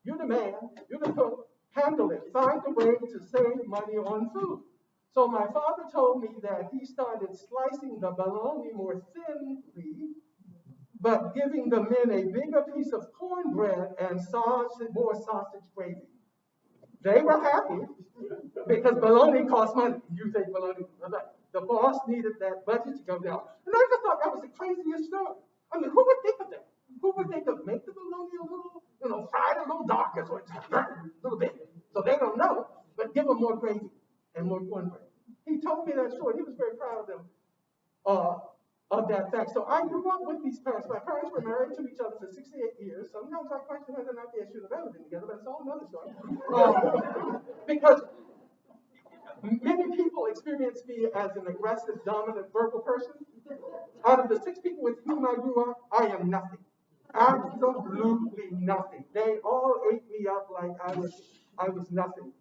You're the man, you're the cook, handle it. Find a way to save money on food. So my father told me that he started slicing the bologna more thinly, but giving the men a bigger piece of cornbread and more sausage gravy. They were happy because bologna costs money. You think bologna, the boss needed that budget to go down. And I just thought that was the craziest story. I mean, who would think of that? Who would think of make the bologna a little, fry it a little darker, so it's a little bit, so they don't know, but give them more gravy and more cornbread. He told me that story. He was very proud of them, of that fact. So I grew up with these parents. My parents were married to each other for 68 years. Sometimes I question whether or not they should have ever been together, but it's all another story. Because many people experience me as an aggressive, dominant, verbal person. Out of the 6 people with whom I grew up, I am nothing. Absolutely nothing. They all ate me up like I was nothing.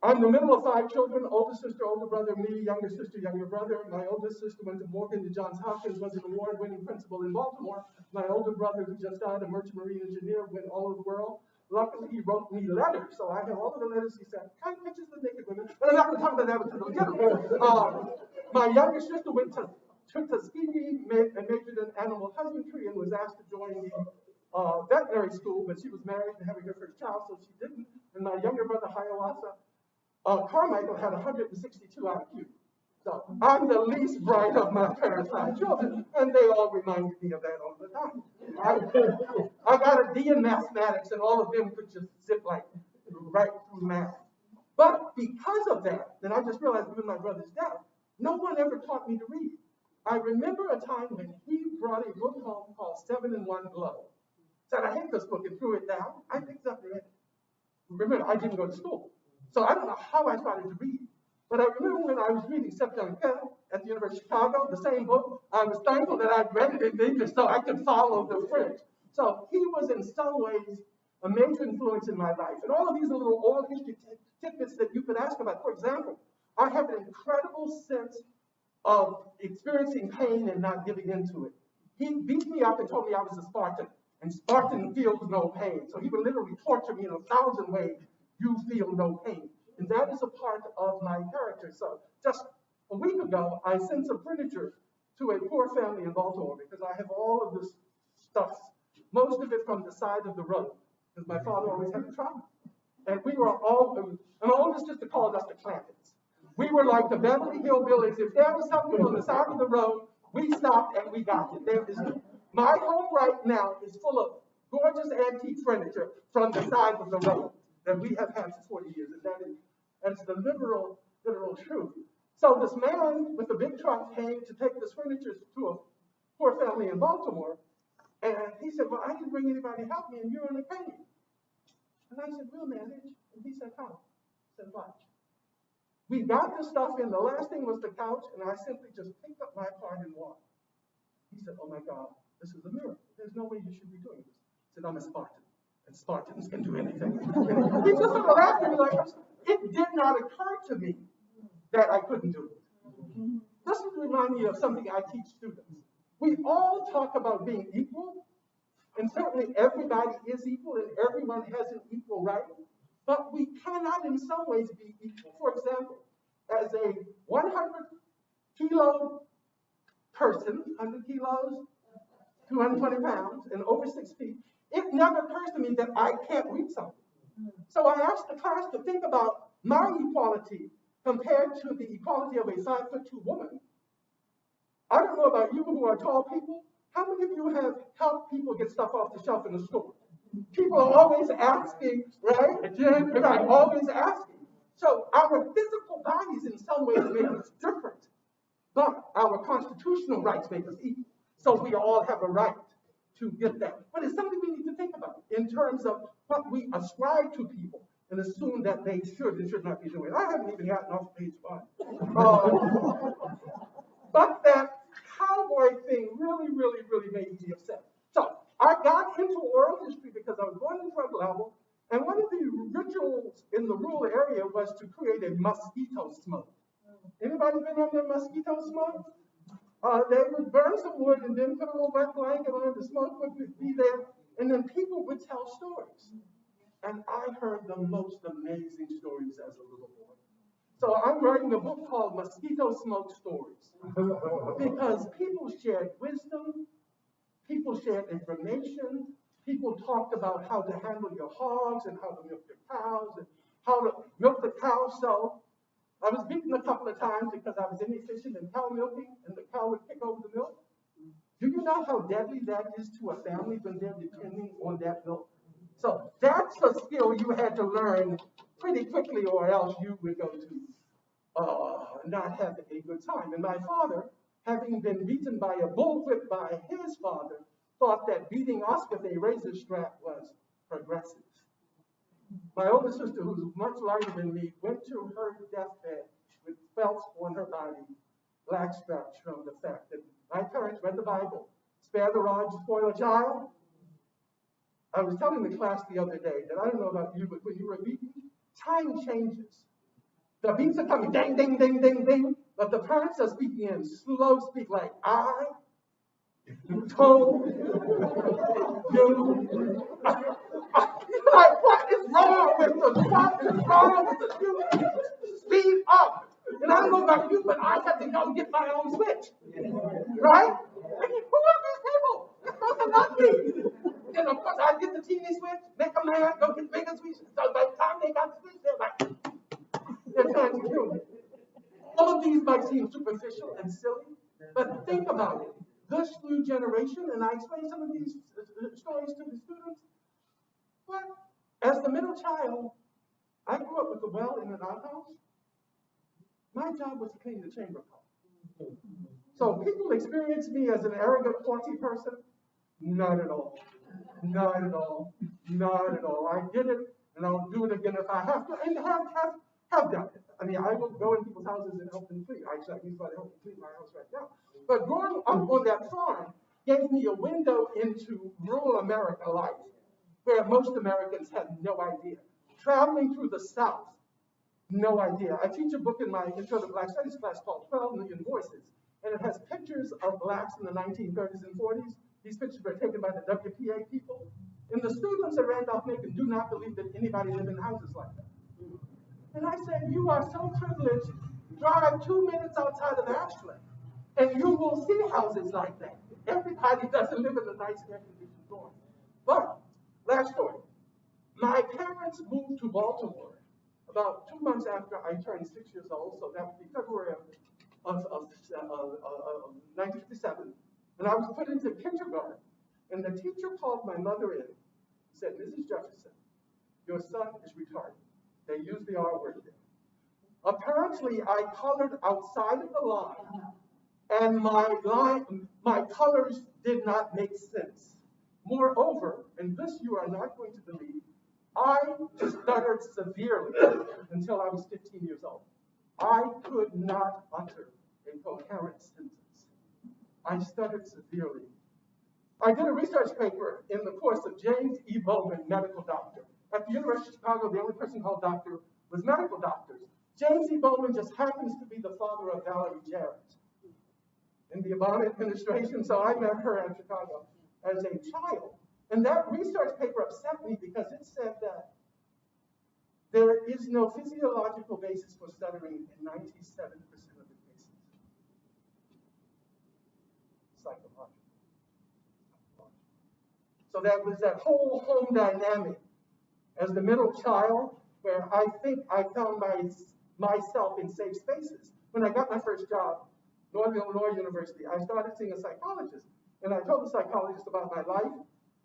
I'm the middle of 5 children, older sister, older brother, me, younger sister, younger brother. My oldest sister went to Morgan to Johns Hopkins, was an award-winning principal in Baltimore. My older brother, who just died, a merchant marine engineer, went all over the world. Luckily, he wrote me letters, so I have all of the letters he sent, kind of pictures of naked women, but I'm not going to talk about that until the beginning. My younger sister went to Tuskegee and majored in animal husbandry and was asked to join the veterinary school, but she was married and having her first child, so she didn't. And my younger brother, Hiawatha Carmichael, had 162 IQ. So I'm the least bright of my parents' 5 children, and they all reminded me of that all the time. I got a D in mathematics, and all of them could just zip like right through math. But because of that, and I just realized with my brother's death, no one ever taught me to read. I remember a time when he brought a book home called 7 in 1 Glow. Said, I hate this book, and threw it down. I picked it up and read it. Remember, I didn't go to school. So I don't know how I started to read. But I remember when I was reading September 10th at the University of Chicago, the same book, I was thankful that I'd read it in English so I could follow the French. So he was in some ways a major influence in my life. And all of these little oral history tidbits that you could ask about. For example, I have an incredible sense of experiencing pain and not giving into it. He beat me up and told me I was a Spartan, and Spartan feels no pain. So he would literally torture me in 1,000 ways. You feel no pain. And that is a part of my character. So just a week ago, I sent some furniture to a poor family in Baltimore because I have all of this stuff, most of it from the side of the road, because my father always had a truck. And we were all, and all this just to call us the Clampets. We were like the Beverly Hillbillies. If there was something on the side of the road, we stopped and we got it. There is my home right now is full of gorgeous antique furniture from the side of the road that we have had for 40 years. And that's the literal truth. So this man with a big truck came to take this furniture to a poor family in Baltimore. And he said, well, I didn't bring anybody to help me, and you're in a pain. And I said, we'll manage. And he said, how? I said, watch. We got this stuff in. The last thing was the couch, and I simply just picked up my part and walked. He said, oh my God, this is a miracle. There's no way you should be doing this. I said, I'm a Spartan, and Spartans can do anything. He just sort of laughed at me like, it did not occur to me that I couldn't do it. This would remind me of something I teach students. We all talk about being equal, and certainly everybody is equal, and everyone has an equal right. But we cannot in some ways be equal. For example, as a 100-kilo person, 100 kilos, 220 pounds, and over 6 feet, it never occurs to me that I can't read something. So I asked the class to think about my equality compared to the equality of a 5'2" woman. I don't know about you who are tall people. How many of you have helped people get stuff off the shelf in the store? People are always asking, right? Again, right, always asking. So our physical bodies in some ways make us different, but our constitutional rights make us equal. So we all have a right to get that. But it's something we need to think about in terms of what we ascribe to people and assume that they should and should not be doing. I haven't even gotten off page 1. But that boy thing really made me upset. So I got into oral history because I was going to drug level, and one of the rituals in the rural area was to create a mosquito smoke. Anybody been on their mosquito smoke? They would burn some wood and then put a little wet blanket on, the smoke would be there, and then people would tell stories. And I heard the most amazing stories as a little boy. So I'm writing a book called Mosquito Smoke Stories, because people shared wisdom, people shared information, people talked about how to handle your hogs and how to milk your cows and how to milk the cow. So I was beaten a couple of times because I was inefficient in cow milking and the cow would kick over the milk. Do you know how deadly that is to a family when they're depending on that milk? So that's a skill you had to learn pretty quickly, or else you would go to not have a good time. And my father, having been beaten by a bullwhip by his father, thought that beating us with a razor strap was progressive. My older sister, who's much lighter than me, went to her deathbed with felts on her body, black scratch from the fact that my parents read the Bible. Spare the rod, spoil a child. I was telling the class the other day that I don't know about you, but when you were beaten, time changes. The beats are coming, ding, ding, ding, ding, ding, but the parents are speaking in slow speak, like I told you. Like, what is wrong with the what is wrong with the student? Speed up. And I don't know about you, but I had to go get my own switch. Right? I mean, who are these people? They're supposed to love me. And of course, I get the TV switch, make them mad, go get bigger switch. So by the time they got the switch, they're like, they're trying to kill me. All of these might seem superficial and silly, but think about it. This new generation, and I explain some of these stories to the students, but as the middle child, I grew up with a well in an outhouse. My job was to clean the chamber pot. So people experience me as an arrogant, haughty person. Not at all. Not at all. Not at all. I did it, and I'll do it again if I have to, and have done it. I mean, I will go in people's houses and help them clean. Actually, I can help them clean my house right now. But growing up on that farm gave me a window into rural America life, where most Americans have no idea. Traveling through the South, no idea. I teach a book in my Intro to Black Studies class called 12 Million Voices, and it has pictures of blacks in the 1930s and 40s. These pictures were taken by the WPA people. And the students at Randolph-Macon do not believe that anybody lived in houses like that. And I said, you are so privileged. Drive 2 minutes outside of Ashland, and you will see houses like that. Everybody doesn't live in a nice air-conditioned dorm. But, last story. My parents moved to Baltimore about 2 months after I turned 6 years old, so that would be February of 1957. And I was put into kindergarten. And the teacher called my mother in and said, Mrs. Jefferson, your son is retarded. They used the R word there. Apparently, I colored outside of the line, and my colors did not make sense. Moreover, and this you are not going to believe, I stuttered severely until I was 15 years old. I could not utter a coherent sentence. I stuttered severely. I did a research paper in the course of James E. Bowman, medical doctor. At the University of Chicago, the only person called doctor was medical doctors. James E. Bowman just happens to be the father of Valerie Jarrett in the Obama administration, so I met her in Chicago as a child. And that research paper upset me because it said that there is no physiological basis for stuttering in 97% of the cases. Psychological. So that was that whole home dynamic as the middle child, where I think I found myself in safe spaces. When I got my first job, Northern Illinois University, I started seeing a psychologist. And I told the psychologist about my life,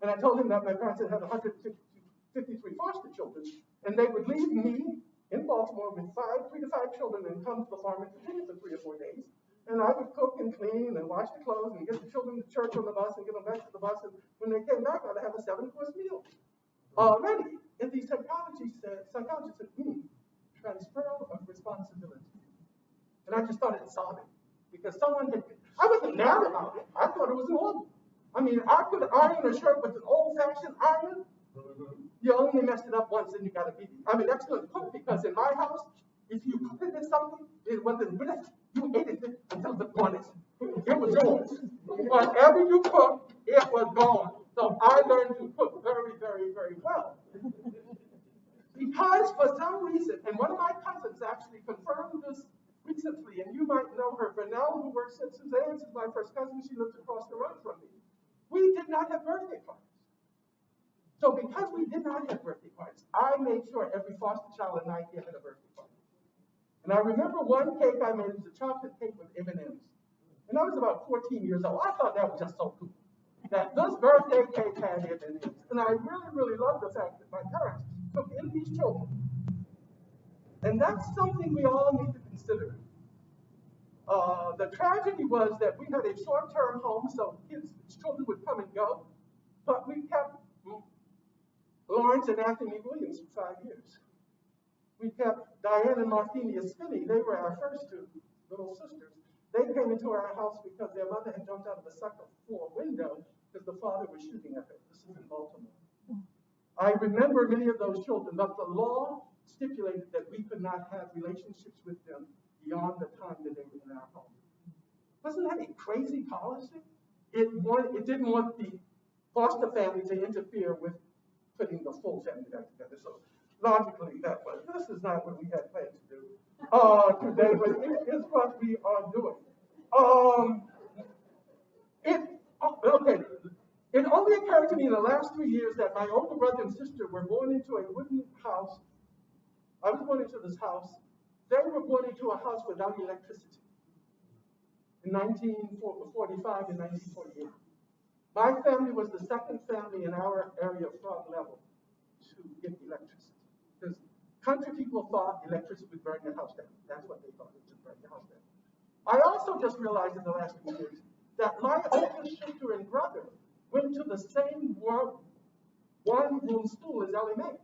and I told him that my parents had 153 foster children, and they would leave me in Baltimore with 3 to 5 children and come to the farm in Virginia for 3 or 4 days. And I would cook and clean and wash the clothes and get the children to church on the bus and get them back to the bus. And when they came back, I'd have a 7-course meal already. And the psychologist said, transfer of responsibility. And I just started sobbing. because someone had, I wasn't mad about it. I thought it was normal. I mean, I could iron a shirt with an old-fashioned iron. You only messed it up once and you got a beating. I mean, that's good cook, because in my house, if you cooked something, it wasn't good, you ate it until the point. It was yours. Whatever you cooked, it was gone. So I learned to cook very, very, very well. Because for some reason, and one of my cousins actually confirmed this recently, and you might know her, Vanell, who works at Suzanne's, is my first cousin. She lives across the road from me. We did not have birthday parties. So because we did not have birthday parties, I made sure every foster child in Nike had a birthday party. And I remember one cake I made, it was a chocolate cake with M&Ms. And I was about 14 years old. I thought that was just so cool, that this birthday cake had M&Ms. And I really, really loved the fact that my parents took in these children. And that's something we all need to consider. The tragedy was that we had a short-term home, so children would come and go. But we kept Lawrence and Anthony Williams for 5 years. We kept Diane and Marthenia Spinney. They were our first two little sisters. They came into our house because their mother had jumped out of a second floor window because the father was shooting at her. This is in Baltimore. I remember many of those children, but the law stipulated that we could not have relationships with them beyond the time that they were in our home. Wasn't that a crazy policy? It didn't want the foster family to interfere with putting the full family back together. So logically, this is not what we had planned to do today, but it is what we are doing. It only occurred to me in the last 3 years that my older brother and sister were born into a wooden house. I was born into this house. They were born into a house without electricity in 1945 and 1948. My family was the second family in our area of frog level to get electricity. Because country people thought electricity would burn your house down. That's what they thought, it would burn your house down. I also just realized in the last few years that my older sister and brother went to the same one-room school as Ellie Mae.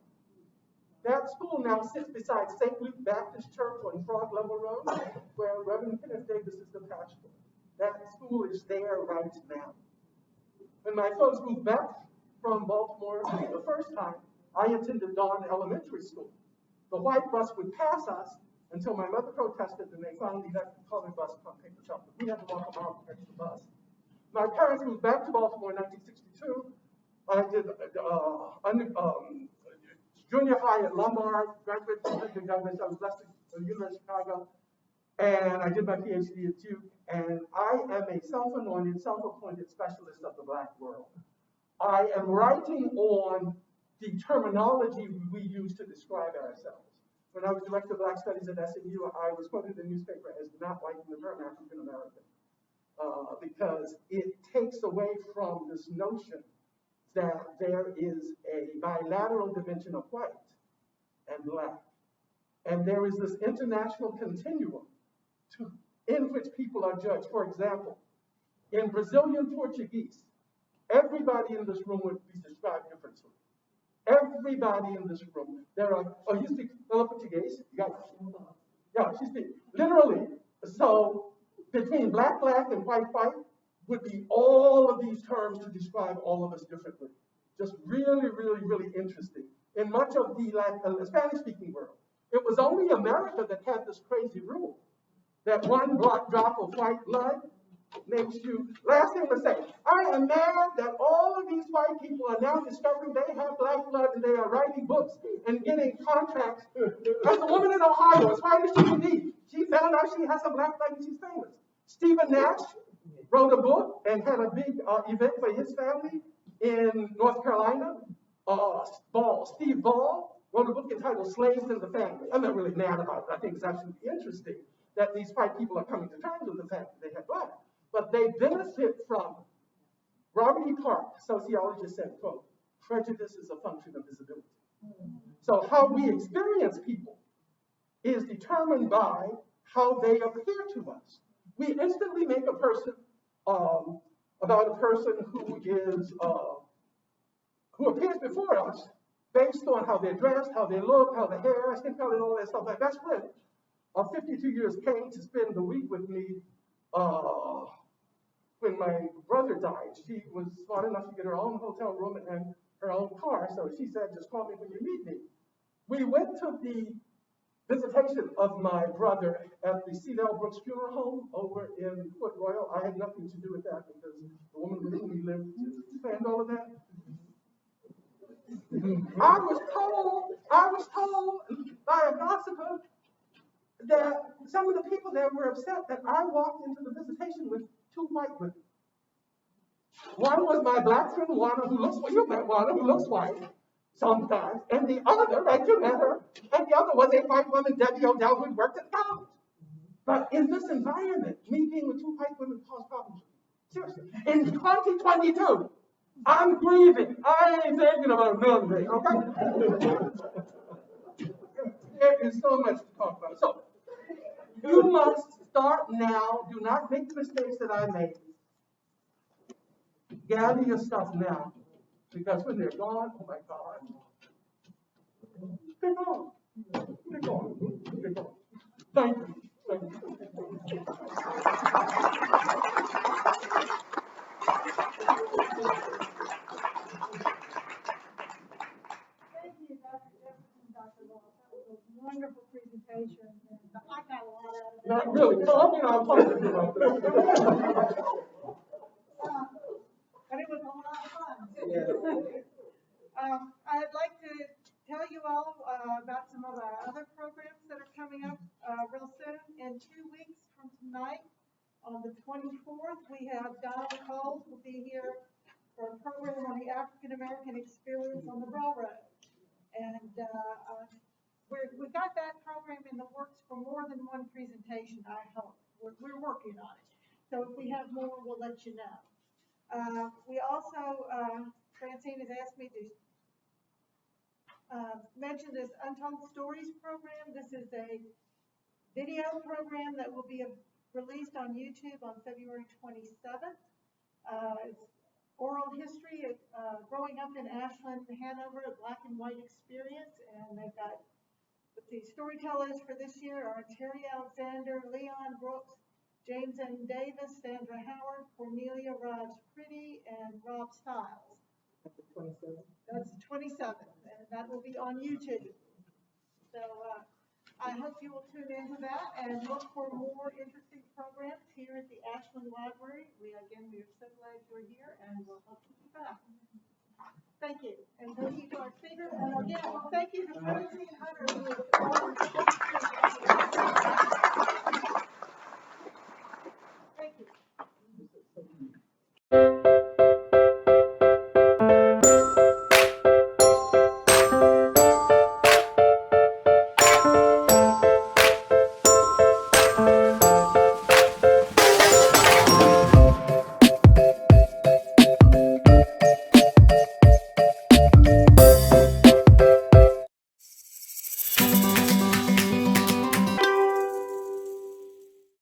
That school now sits beside St. Luke Baptist Church on Frog Level Road, where Reverend Kenneth Davis is the pastor. That school is there right now. When my folks moved back from Baltimore the first time, I attended Dawn Elementary School. The white bus would pass us until my mother protested, and they finally let the colored bus come pick us up. We had to walk a mile to catch the bus. My parents moved back to Baltimore in 1962. I did junior high at Lombard, graduated from Lincoln Douglas. I was blessed at the University of Chicago. And I did my Ph.D. at Duke. And I am a self-anointed, self-appointed specialist of the Black world. I am writing on the terminology we use to describe ourselves. When I was director of Black Studies at SMU, I was quoted in the newspaper as not liking the term African American because it takes away from this notion that there is a bilateral dimension of white and black. And there is this international continuum in which people are judged. For example, in Brazilian Portuguese, everybody in this room would be described differently. Everybody in this room. There are, oh, you speak Portuguese? Yeah, she speaks. Literally. So between black and white would be all of these terms to describe all of us differently. Just really, really, really interesting. In much of the Spanish-speaking world, it was only America that had this crazy rule that one drop of white blood makes you. Last thing to say, I am mad that all of these white people are now discovering they have black blood and they are writing books and getting contracts. There's a woman in Ohio, as white as she can be. She found out she has some black blood and she's famous. Stephen Nash wrote a book and had a big event for his family in North Carolina. Steve Ball wrote a book entitled Slaves in the Family. I'm not really mad about it. I think it's absolutely interesting that these white people are coming to terms with the fact that they have black. But they benefit from, Robert E. Clark, sociologist, said, quote, prejudice is a function of visibility. So how we experience people is determined by how they appear to us. We instantly make a person, about a person who is, who appears before us based on how they're dressed, how they look, how the hair, skin color, and all that stuff. My best friend of 52 years came to spend the week with me when my brother died, she was smart enough to get her own hotel room and her own car, so she said, just call me when you need me. We went to the visitation of my brother at the Cedar Brooks Funeral Home over in Port Royal. I had nothing to do with that because the woman with whom he lived planned all of that. I was told by a gossiper that some of the people there were upset that I walked into the visitation with two white women. One was my black friend Juana, who looks, well, you met Juana, who looks white sometimes, and the other, and you met her, and the other was a white woman, Debbie Odell, who worked at the college. But in this environment, me being with two white women caused problems. Seriously. In 2022, I'm grieving. I ain't thinking about nothing, okay? There is so much to talk about. So, you must start now. Do not make the mistakes that I made. Gather your stuff now. Because when they're gone, oh my God. They're gone. They're gone. They're gone. Thank you. Thank you. Thank you, Dr. Jefferson, Dr. Ross. That was a wonderful presentation. And I got a lot out of it. Not really. So, I'm talking about that. But it was a lot of fun. I'd like to tell you all about some of our other programs that are coming up real soon. In 2 weeks from tonight, on the 24th, we have Donald Cole will be here for a program on the African American experience on the railroad. And we got that program in the works for more than one presentation, I hope. We're working on it. So if we have more, we'll let you know. We also, Francine has asked me to mention this Untold Stories program. This is a video program that will be released on YouTube on February 27th. It's oral history of growing up in Ashland, Hanover, a black and white experience. And they've got the storytellers for this year are Terry Alexander, Leon Brooks, James N. Davis, Sandra Howard, Cornelia Raj Pretty, and Rob Stiles. That's the 27th? That's the 27th, and that will be on YouTube. So I hope you will tune into that and look for more interesting programs here at the Ashland Library. We are so glad you're here, and we'll hope to be back. Thank you. And thank you to our speakers. And again, thank you to Francine Hunter, who is